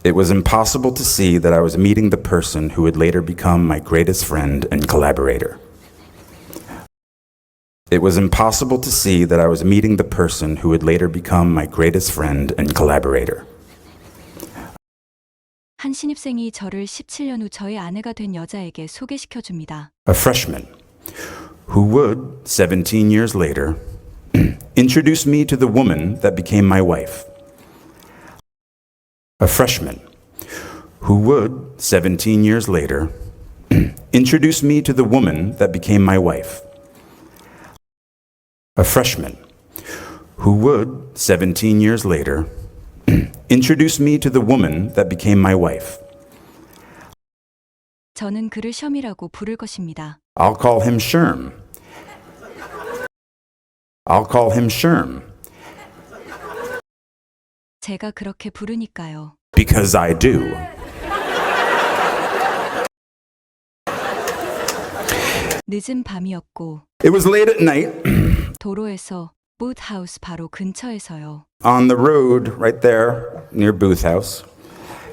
It was impossible to see that I was meeting the person who would later become my greatest friend and collaborator. It was impossible to see that I was meeting the person who would later become my greatest friend and collaborator. 한 신입생이 저를 17년 후 저의 아내가 된 여자에게 소개시켜 줍니다. A freshman who would, 17 years later, introduce me to the woman that became my wife. A freshman who would, 17 years later, introduce me to the woman that became my wife. A freshman who would, 17 years later, introduce me to the woman that became my wife. 저는 그를 셔미라고 부를 것입니다. I'll call him Sherm. I'll call him Sherm. 제가 그렇게 부르니까요. Because I do. 늦은 밤이었고 It was late at night 도로에서 붓하우스 바로 근처에서요. on the road right there near Booth House.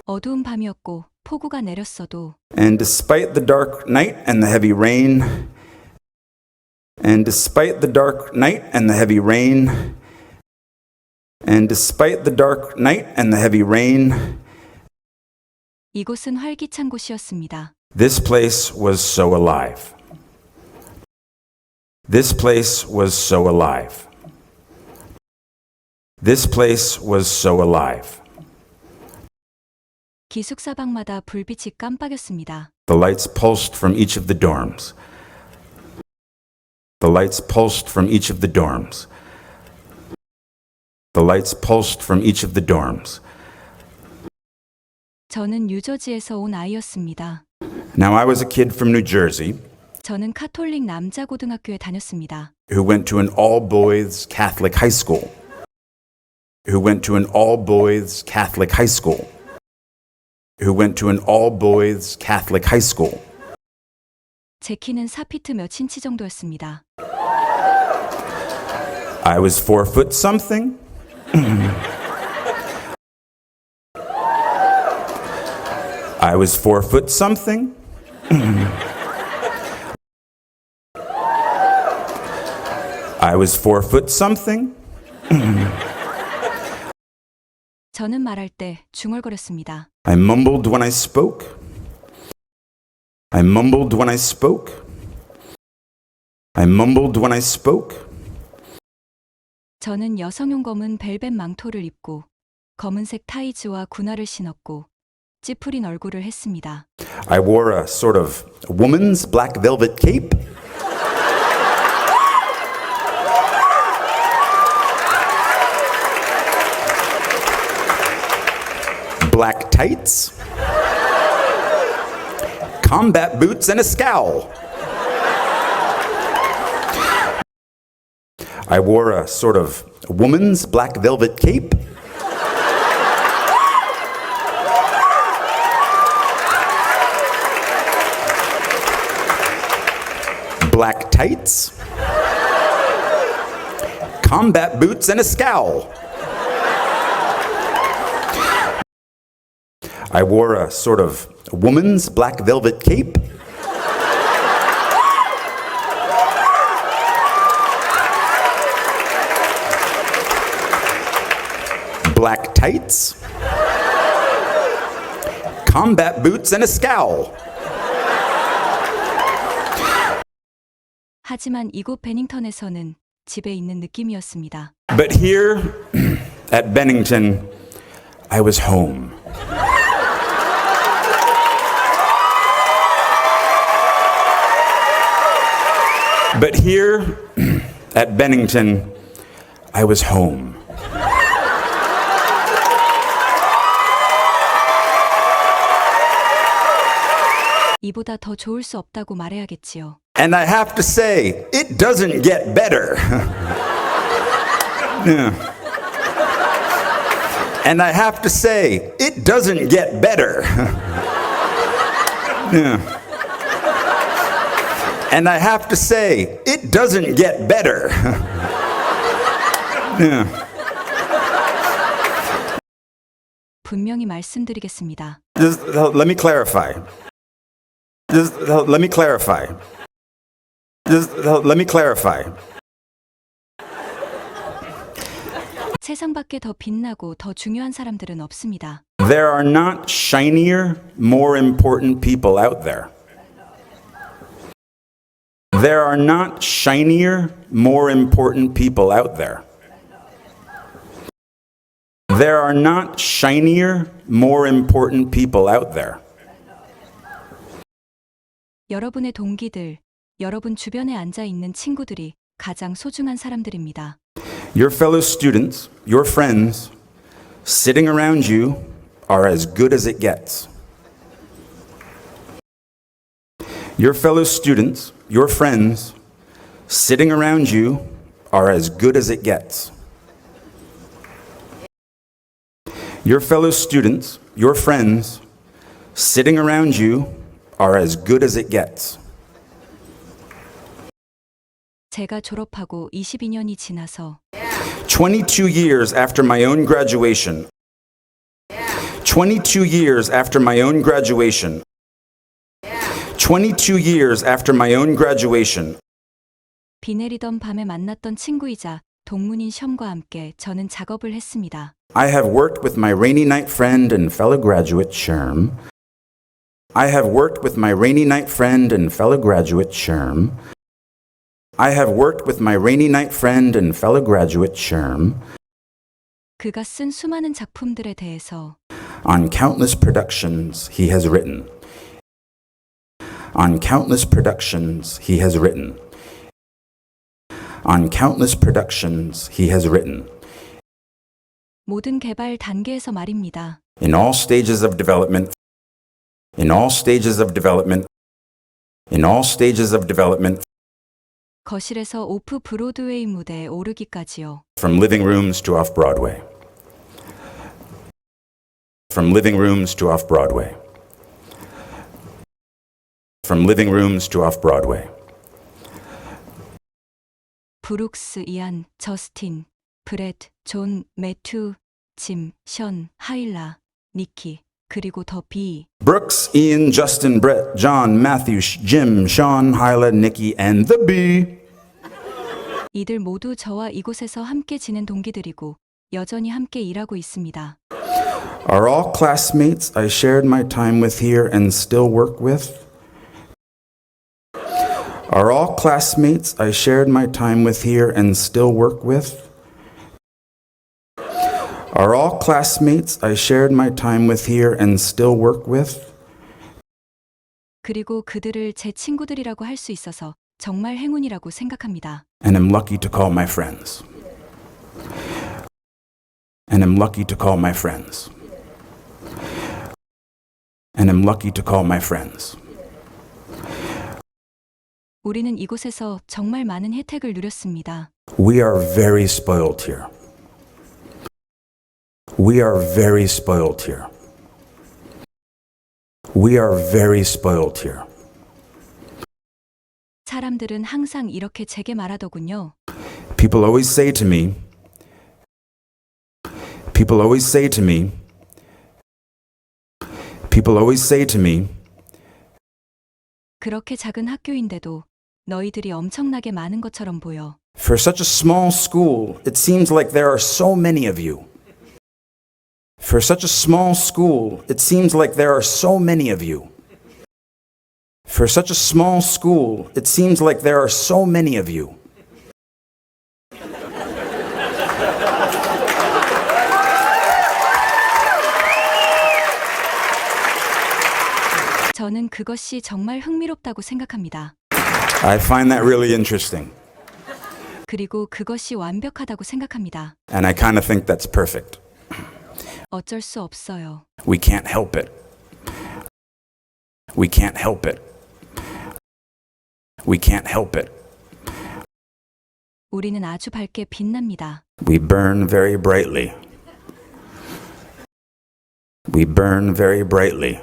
어두운 밤이었고 폭우가 내렸어도 And despite the dark night and the heavy rain, and despite the dark night and the heavy rain, and despite the dark night and the heavy rain, 이곳은 활기찬 곳이었습니다. this place was so alive. This place was so alive. This place was so alive. 기숙사방마다 불빛이 깜빡였습니다. The lights pulsed from each of the dorms. The lights pulsed from each of the dorms. The lights pulsed from each of the dorms. 저는 뉴저지에서 온 아이였습니다. Now, I was a kid from New Jersey 저는 카톨릭 남자 고등학교에 다녔습니다. who went to an all-boys Catholic high school. Who went to an all-boys Catholic high school. Who went to an all-boys Catholic high school. 제 키는 4피트 몇 인치 정도였습니다. I was 4 foot something. I was 4 foot something. I was 4 foot something. 저는 말할 때 중얼거렸습니다. I mumbled when I spoke. I mumbled when I spoke. I mumbled when I spoke. 저는 여성용 검은 벨벳 망토를 입고 검은색 타이즈와 군화를 신었고 찌푸린 얼굴을 했습니다. I wore a sort of woman's black velvet cape. Black tights, combat boots, and a scowl. I wore a sort of woman's black velvet cape. Black tights, combat boots, and a scowl. I wore a sort of woman's black velvet cape. Black tights, combat boots, and a scowl. 하지만 이곳 베닝턴에서는 집에 있는 느낌이었습니다. But here at Bennington, I was home. But here at Bennington, I was home. 이보다 더 좋을 수 없다고 말해야겠지요. And I have to say, it doesn't get better. Yeah. And I have to say, it doesn't get better. Yeah. And I have to say, it doesn't get better. Yeah. 분명히 말씀드리겠습니다. Just let me clarify. Just let me clarify. Just let me clarify. 세상 밖에 더 빛나고 더 중요한 사람들은 없습니다. There are not shinier, more important people out there. There are not shinier, more important people out there. There are not shinier, more important people out there. 여러분의 동기들, 여러분 주변에 앉아 있는 친구들이 가장 소중한 사람들입니다. Your fellow students, your friends, sitting around you are as good as it gets. Your fellow students, your friends, sitting around you are as good as it gets. Your fellow students, your friends, sitting around you are as good as it gets. 제가 졸업하고 22년이 지나서 22 years after my own graduation. 22 years after my own graduation. 22 years after my own graduation. 비 내리던 밤에 만났던 친구이자 동문인 셴과 함께 저는 작업을 했습니다. I have worked with my rainy night friend and fellow graduate Sherm. I have worked with my rainy night friend and fellow graduate Sherm. I have worked with my rainy night friend and fellow graduate Sherm 그가 쓴 수많은 작품들에 대해서 on countless productions he has written. On countless productions he has written. On countless productions he has written. 모든 개발 단계에서 말입니다. In all stages of development. In all stages of development. In all stages of development. 거실에서 오프 브로드웨이 무대에 오르기까지요. From living rooms to off-Broadway. From living rooms to off-Broadway. From living rooms to off-Broadway. 브룩스, 이안, 저스틴, 브렛, 존, 매튜, 짐, 션, 하일라, 니키, 그리고 더 비. Brooks, Ian, Justin, Brett, John, Matthew, Jim, Sean, Hyla, Nikki, and the Bee. 이들 모두 저와 이곳에서 함께 지낸 동기들이고 여전히 함께 일하고 있습니다. Are all classmates I shared my time with here and still work with? Are all classmates I shared my time with here and still work with? Are all classmates I shared my time with here and still work with? 그리고 그들을 제 친구들이라고 할 수 있어서 정말 행운이라고 생각합니다. And am lucky to call my friends. And am lucky to call my friends. And am lucky to call my friends. 우리는 이곳에서 정말 많은 혜택을 누렸습니다. We are very spoiled here. We are very spoiled here. We are very spoiled here. 사람들은 항상 이렇게 제게 말하더군요. People always say to me, people always say to me, people always say to me, 그렇게 작은 학교인데도 너희들이 엄청나게 많은 것처럼 보여. for such a small school, it seems like there are so many of you. For such a small school, it seems like there are so many of you. For such a small school, it seems like there are so many of you. 저는 그것이 정말 흥미롭다고 생각합니다. I find that really interesting. 그리고 그것이 완벽하다고 생각합니다. And I kind of think that's perfect. 어쩔 수 없어요. We can't help it. We can't help it. We can't help it. 우리는 아주 밝게 빛납니다. We burn very brightly. We burn very brightly.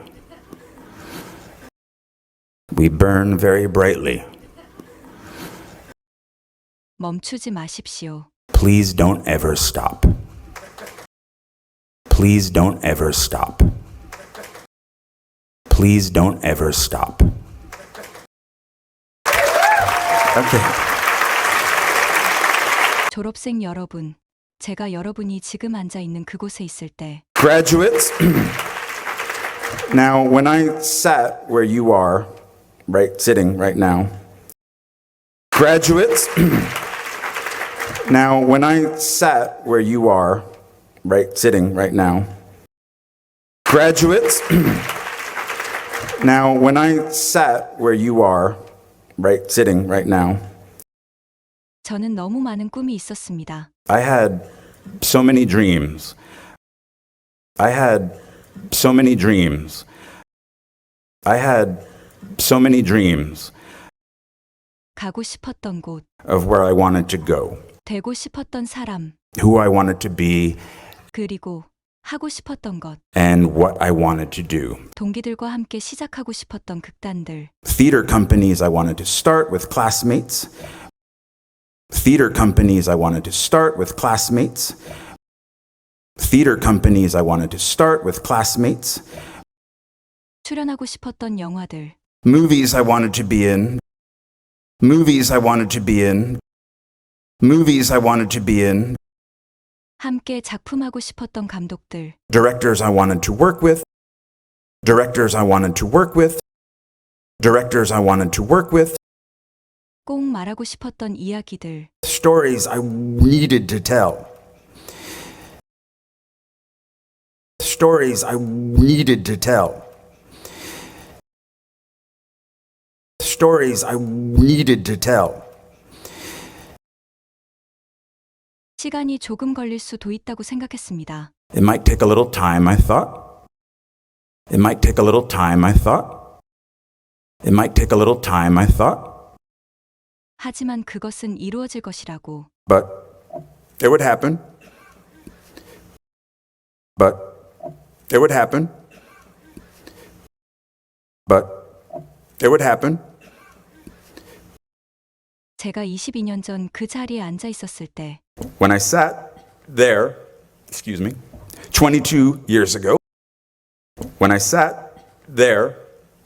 We burn very brightly. 멈추지 마십시오. Please don't ever stop. Please don't ever stop. Please don't ever stop. Okay. 졸업생 여러분, 제가 여러분이 지금 앉아 있는 그곳에 있을 때 Graduates, now when I sat where you are, right, sitting right now, graduates, now when I sat where you are, right, sitting right now, graduates, now when I sat where you are, right, sitting right now, 저는 너무 많은 꿈이 있었습니다. I had so many dreams. I had so many dreams. I had so many dreams 가고 싶었던 곳, of where I wanted to go, 되고 싶었던 사람, who I wanted to be, 그리고 하고 싶었던 것, and what I wanted to do. 동기들과 함께 시작하고 싶었던 극단들, Theater companies I wanted to start with classmates. Theater companies I wanted to start with classmates. Theater companies I wanted to start with classmates. 출연하고 싶었던 영화들, Movies I wanted to be in. Movies I wanted to be in. Movies I wanted to be in. 함께 작품하고 싶었던 감독들, Directors I wanted to work with. Directors I wanted to work with. Directors I wanted to work with. 꼭 말하고 싶었던 이야기들, Stories I needed to tell. Stories I needed to tell. Stories I needed to tell. 시간이 조금 걸릴 수도 있다고 생각했습니다. It might take a little time, I thought. It might take a little time, I thought. It might take a little time, I thought. 하지만 그것은 이루어질 것이라고. But it would happen. But it would happen. But it would happen. 제가 22년 전 그 자리에 앉아 있었을 때 When I sat there, excuse me, 22 years ago, when I sat there,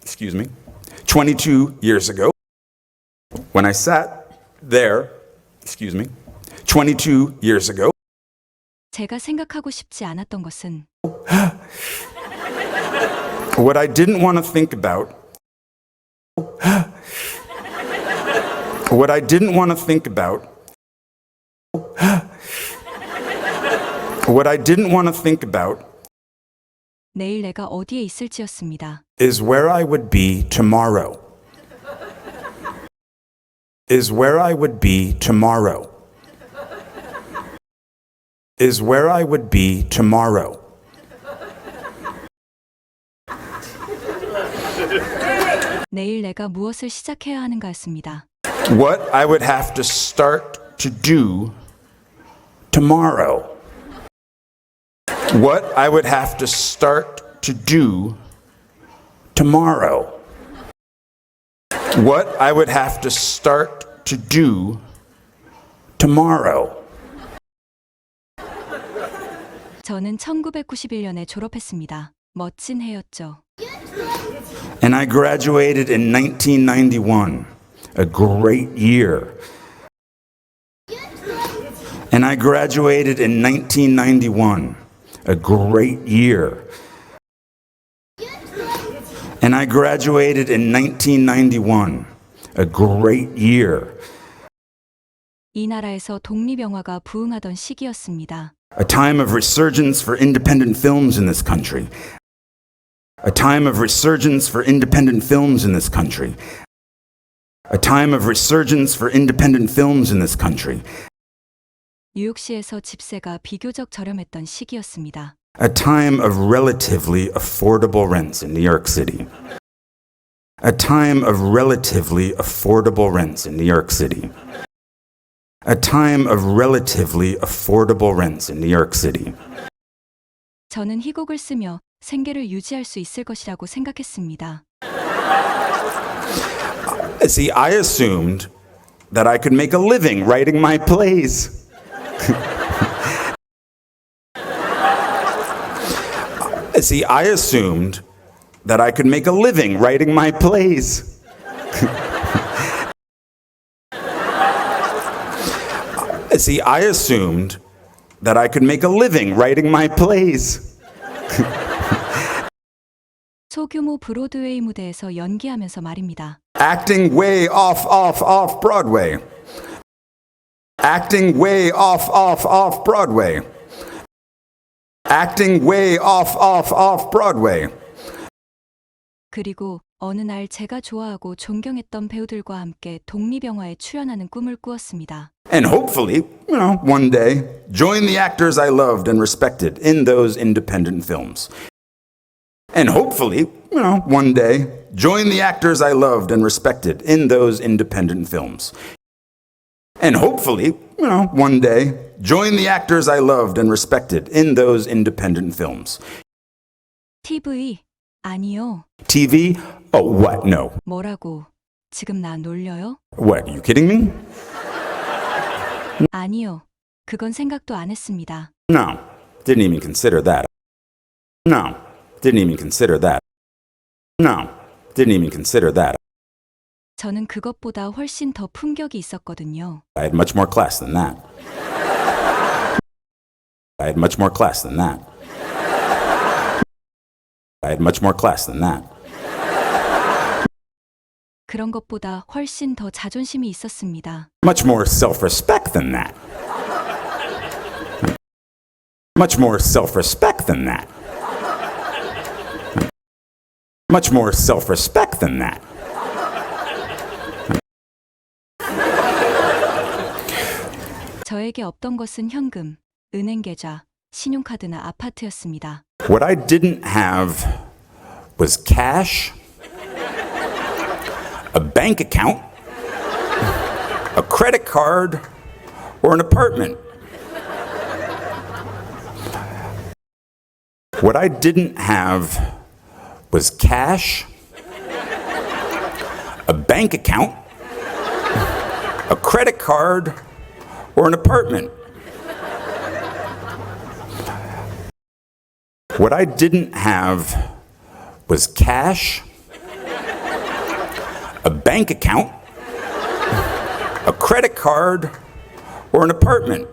excuse me, 22 years ago, when I sat there, excuse me, 22 years ago, 제가 생각하고 싶지 않았던 것은 what I didn't want to think about, what I didn't want to think about, What I didn't want to think about 내일 내가 어디에 있을지였습니다. is where I would be tomorrow. Is where I would be tomorrow. Is where I would be tomorrow. 내일 내가 무엇을 시작해야 하는가였습니다. What I would have to start to do tomorrow. What I would have to start to do tomorrow. What I would have to start to do tomorrow. 저는 1991년에 졸업했습니다. 멋진 해였죠. And I graduated in 1991, a great year. And I graduated in 1991, a great year. And I graduated in 1991, a great year. 이 나라에서 독립영화가 부흥하던 시기였습니다. A time of resurgence for independent films in this country. A time of resurgence for independent films in this country. A time of resurgence for independent films in this country. 뉴욕시에서 집세가 비교적 저렴했던 시기였습니다. A time of relatively affordable rents in New York City. A time of relatively affordable rents in New York City. A time of relatively affordable rents in New York City. 저는 희곡을 쓰며 생계를 유지할 수 있을 것이라고 생각했습니다. See, I assumed that I could make a living writing my plays. See, I assumed that I could make a living writing my plays. See, I assumed that I could make a living writing my plays. 소규모 브로드웨이 무대에서 연기하면서 말입니다. Acting way off Broadway. Acting way off Broadway. Acting way off Broadway. 그리고 어느 날 제가 좋아하고 존경했던 배우들과 함께 독립영화에 출연하는 꿈을 꾸었습니다. And hopefully, one day, join the actors I loved and respected in those independent films. And hopefully, one day, join the actors I loved and respected in those independent films. And hopefully, one day, join the actors I loved and respected in those independent films. TV? 아니요. TV? Oh, what? No. 뭐라고? 지금 나 놀려요? What, are you kidding me? 아니요. 그건 생각도 안 했습니다. No, didn't even consider that. No, didn't even consider that. No, didn't even consider that. 저는 그것보다 훨씬 더 품격이 있었거든요. I had much more class than that. I had much more class than that. I had much more class than that. 그런 것보다 훨씬 더 자존심이 있었습니다. Much more self-respect than that. Much more self-respect than that. Much more self-respect than that. 저에게 없던 것은 현금, 은행 계좌, 신용카드나 아파트였습니다. What I didn't have was cash, a bank account, a credit card, or an apartment. What I didn't have was cash, a bank account, a credit card, or an apartment. What I didn't have was cash, a bank account, a credit card, or an apartment.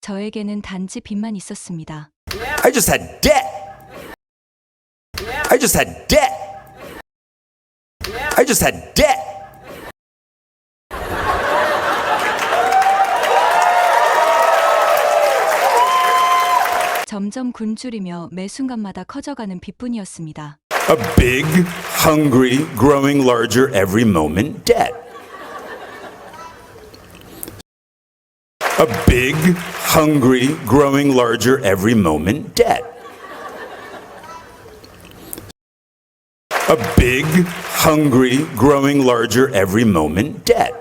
저에게는 단지 빚만 있었습니다. I just had debt. I just had debt. I just had debt. 점점 굶주리며 매 순간마다 커져가는 빚뿐이었습니다. A big, hungry, growing larger every moment debt. A big, hungry, growing larger every moment debt. A big, hungry, growing larger every moment debt.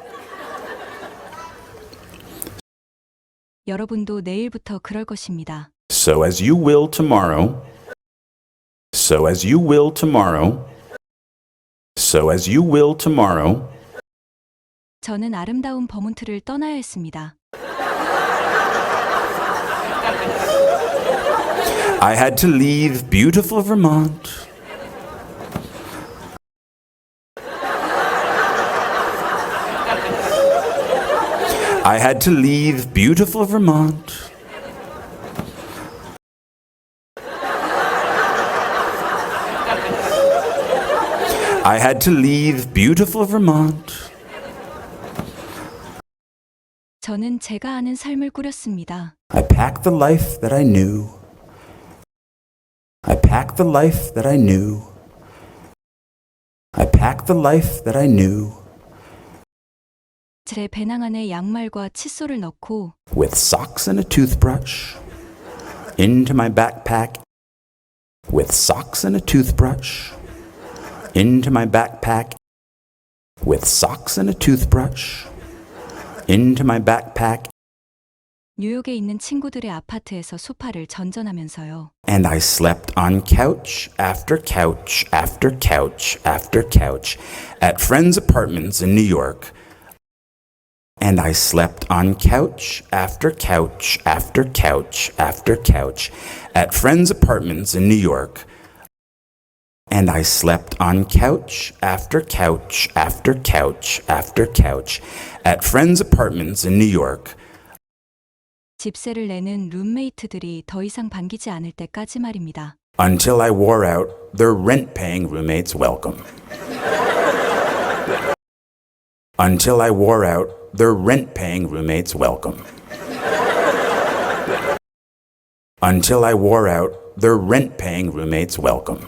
여러분도 내일부터 그럴 것입니다. So as you will tomorrow, so as you will tomorrow, so as you will tomorrow, 저는 아름다운 버몬트를 떠나야 했습니다. I had to leave beautiful Vermont. I had to leave beautiful Vermont. I had to leave beautiful Vermont. 저는 제가 아는 삶을 꾸렸습니다. I packed the life that I knew. I packed the life that I knew. I packed the life that I knew. 제 배낭 안에 양말과 칫솔을 넣고 With socks and a toothbrush. Into my backpack. With socks and a toothbrush. Into my backpack. With socks and a toothbrush. Into my backpack. 뉴욕에 있는 친구들의 아파트에서 소파를 전전하면서요. And I slept on couch after couch after couch after couch at friends' apartments in New York. And I slept on couch after couch after couch after couch at friends' apartments in New York. And I slept on couch after couch after couch after couch at friends' apartments in New York. 집세를 내는 룸메이트들이 더 이상 반기지 않을 때까지 말입니다. Until I wore out their rent-paying roommates' welcome. Until I wore out their rent-paying roommates' welcome. Until I wore out their rent-paying roommates' welcome.